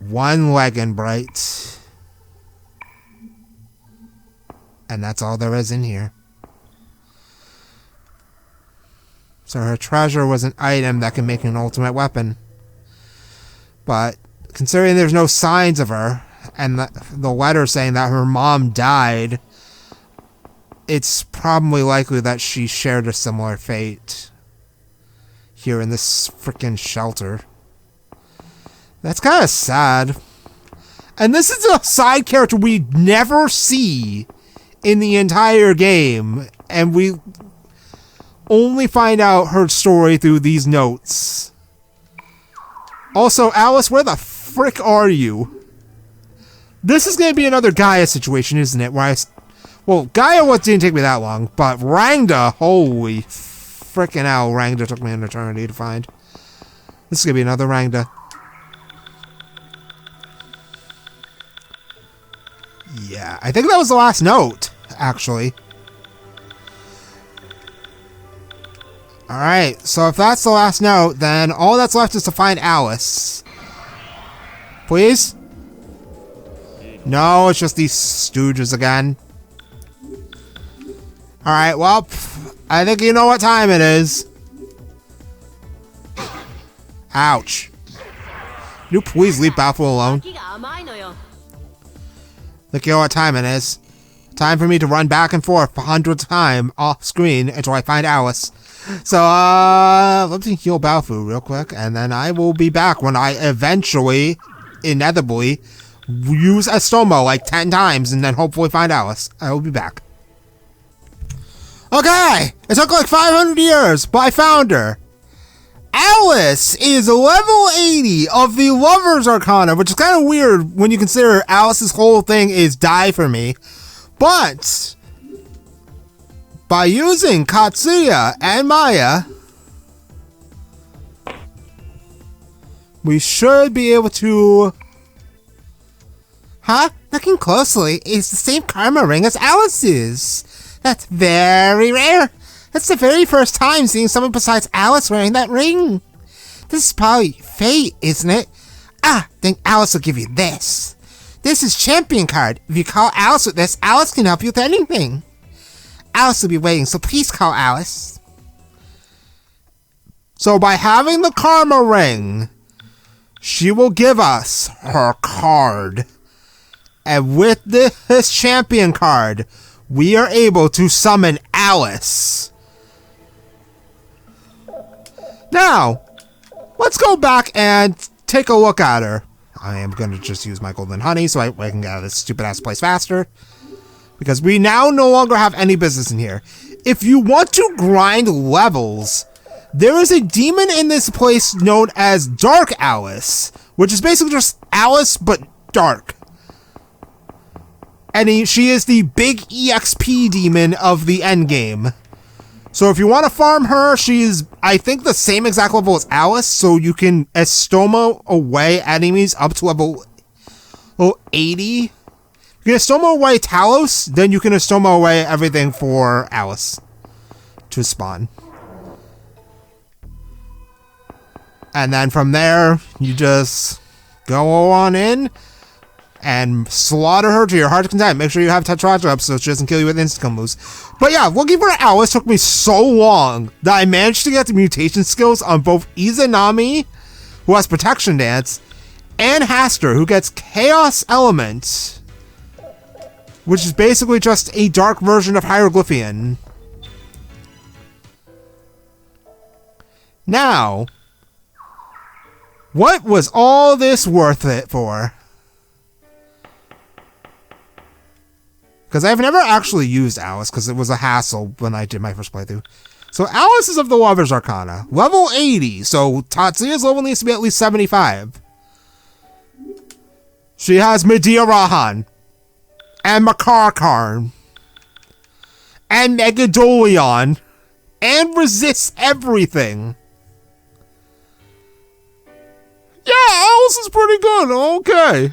1 legging bright. And that's all there is in here. So her treasure was an item that can make an ultimate weapon. But considering there's no signs of her, and the letter saying that her mom died, it's probably likely that she shared a similar fate here in this freaking shelter. That's kind of sad. And this is a side character we never see in the entire game, and we only find out her story through these notes. Also, Alice, where the frick are you? This is going to be another Gaia situation, isn't it? Where well, Gaia didn't take me that long, but Rangda, holy frickin' hell, Rangda took me an eternity to find. This is going to be another Rangda. Yeah, I think that was the last note, actually. Alright, so if that's the last note, then all that's left is to find Alice. Please? No, it's just these stooges again. Alright, well, I think you know what time it is. Ouch. Can you please leave Baffle alone? Think you know what time it is. Time for me to run back and forth for 100th time off screen until I find Alice. So, let me heal Baofu real quick, and then I will be back when I eventually, inevitably, use Estomo like 10 times and then hopefully find Alice. I will be back. Okay! It took like 500 years, but I found her. Alice is level 80 of the Lover's Arcana, which is kind of weird when you consider Alice's whole thing is die for me. But by using Katsuya and Maya, we should be able to... Huh? Looking closely, it's the same karma ring as Alice's. That's very rare. That's the very first time seeing someone besides Alice wearing that ring. This is probably fate, isn't it? Ah, then Alice will give you this. This is champion card. If you call Alice with this, Alice can help you with anything. Alice will be waiting, so please call Alice. So by having the karma ring, she will give us her card. And with this champion card, we are able to summon Alice. Now, let's go back and take a look at her. I am going to just use my golden honey so I can get out of this stupid ass place faster. Because we now no longer have any business in here. If you want to grind levels, there is a demon in this place known as Dark Alice, which is basically just Alice but dark. And she is the big EXP demon of the endgame. So if you want to farm her, she is, I think, the same exact level as Alice, so you can estoma away enemies up to level 80. You can estoma away Talos, then you can estoma away everything for Alice to spawn. And then from there, you just go on in and slaughter her to your heart's content. Make sure you have Tetratra up so she doesn't kill you with instant combos. But yeah, looking for Alice took me so long that I managed to get the mutation skills on both Izanami, who has Protection Dance, and Haster, who gets Chaos Element, which is basically just a dark version of Hieroglyphian. Now, what was all this worth it for? Because I've never actually used Alice, because it was a hassle when I did my first playthrough. So Alice is of the Lover's Arcana. Level 80, so Tatsuya's level needs to be at least 75. She has Medea Rahan, and Makarkarn, and Megadolion, and resists everything. Yeah, Alice is pretty good, okay.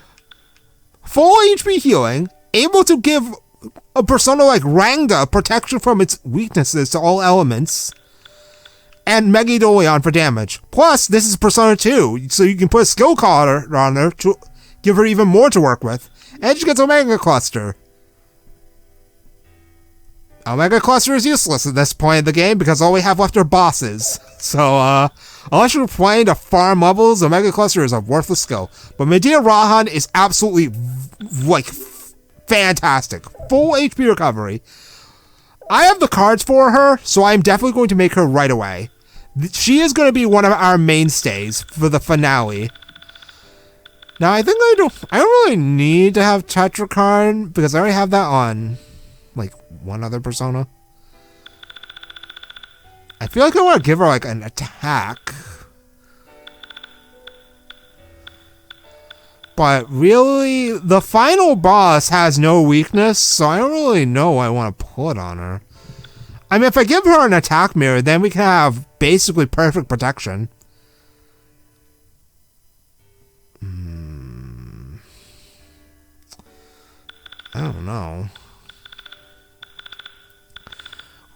Full HP healing, able to give a persona like Rangda protection from its weaknesses to all elements, and Megadolion for damage. Plus, this is Persona 2, so you can put a skill card on her to give her even more to work with. And she gets Omega Cluster. Omega Cluster is useless at this point in the game because all we have left are bosses. So, unless you're playing to farm levels, Omega Cluster is a worthless skill. But Medea Rahan is absolutely, fantastic. Full HP recovery. I have the cards for her, so I'm definitely going to make her right away. She is going to be one of our mainstays for the finale. Now, I think I don't really need to have Tetrakarn, because I already have that on, one other persona. I feel like I want to give her, an attack. But really, the final boss has no weakness, so I don't really know what I want to put on her. I mean, if I give her an attack mirror, then we can have basically perfect protection. I don't know.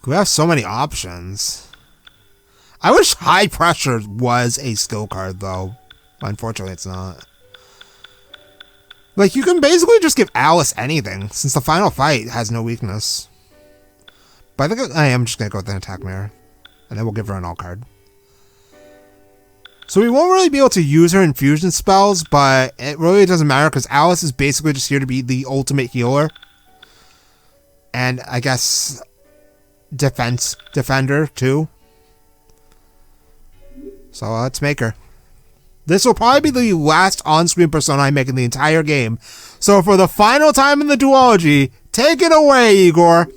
We have so many options. I wish High Pressure was a skill card, though. Unfortunately, it's not. You can basically just give Alice anything, since the final fight has no weakness. But I think I am just going to go with an attack mirror. And then we'll give her an all card. So we won't really be able to use her infusion spells, but it really doesn't matter, because Alice is basically just here to be the ultimate healer. And I guess defender, too. So let's make her. This will probably be the last on-screen persona I make in the entire game. So for the final time in the duology, take it away, Igor.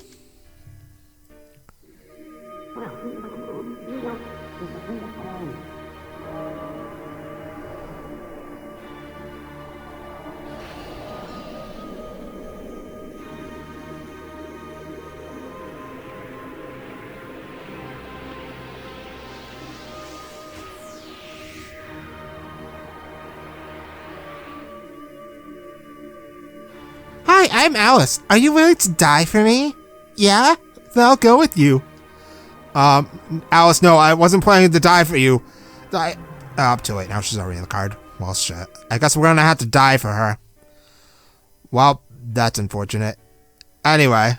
Hi, I'm Alice. Are you willing to die for me? Yeah? Then I'll go with you. Alice, no, I wasn't planning to die for you. Too late. Now she's already in the card. Well, shit. I guess we're gonna have to die for her. Well, that's unfortunate. Anyway,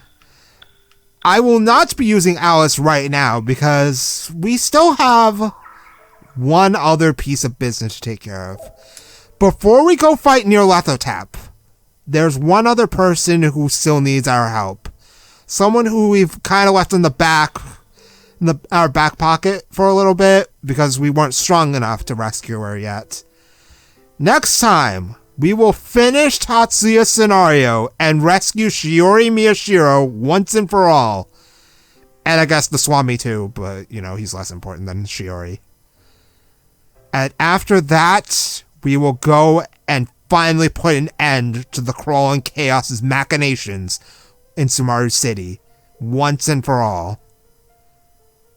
I will not be using Alice right now because we still have one other piece of business to take care of. Before we go fight near Lethotep, there's one other person who still needs our help. Someone who we've kind of left in the back, our back pocket for a little bit because we weren't strong enough to rescue her yet. Next time, we will finish Tatsuya's scenario and rescue Shiori Miyashiro once and for all. And I guess the Swami too, but, he's less important than Shiori. And after that, we will go and finally put an end to the crawling chaos's machinations in Sumaru City, once and for all.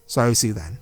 So I will see you then.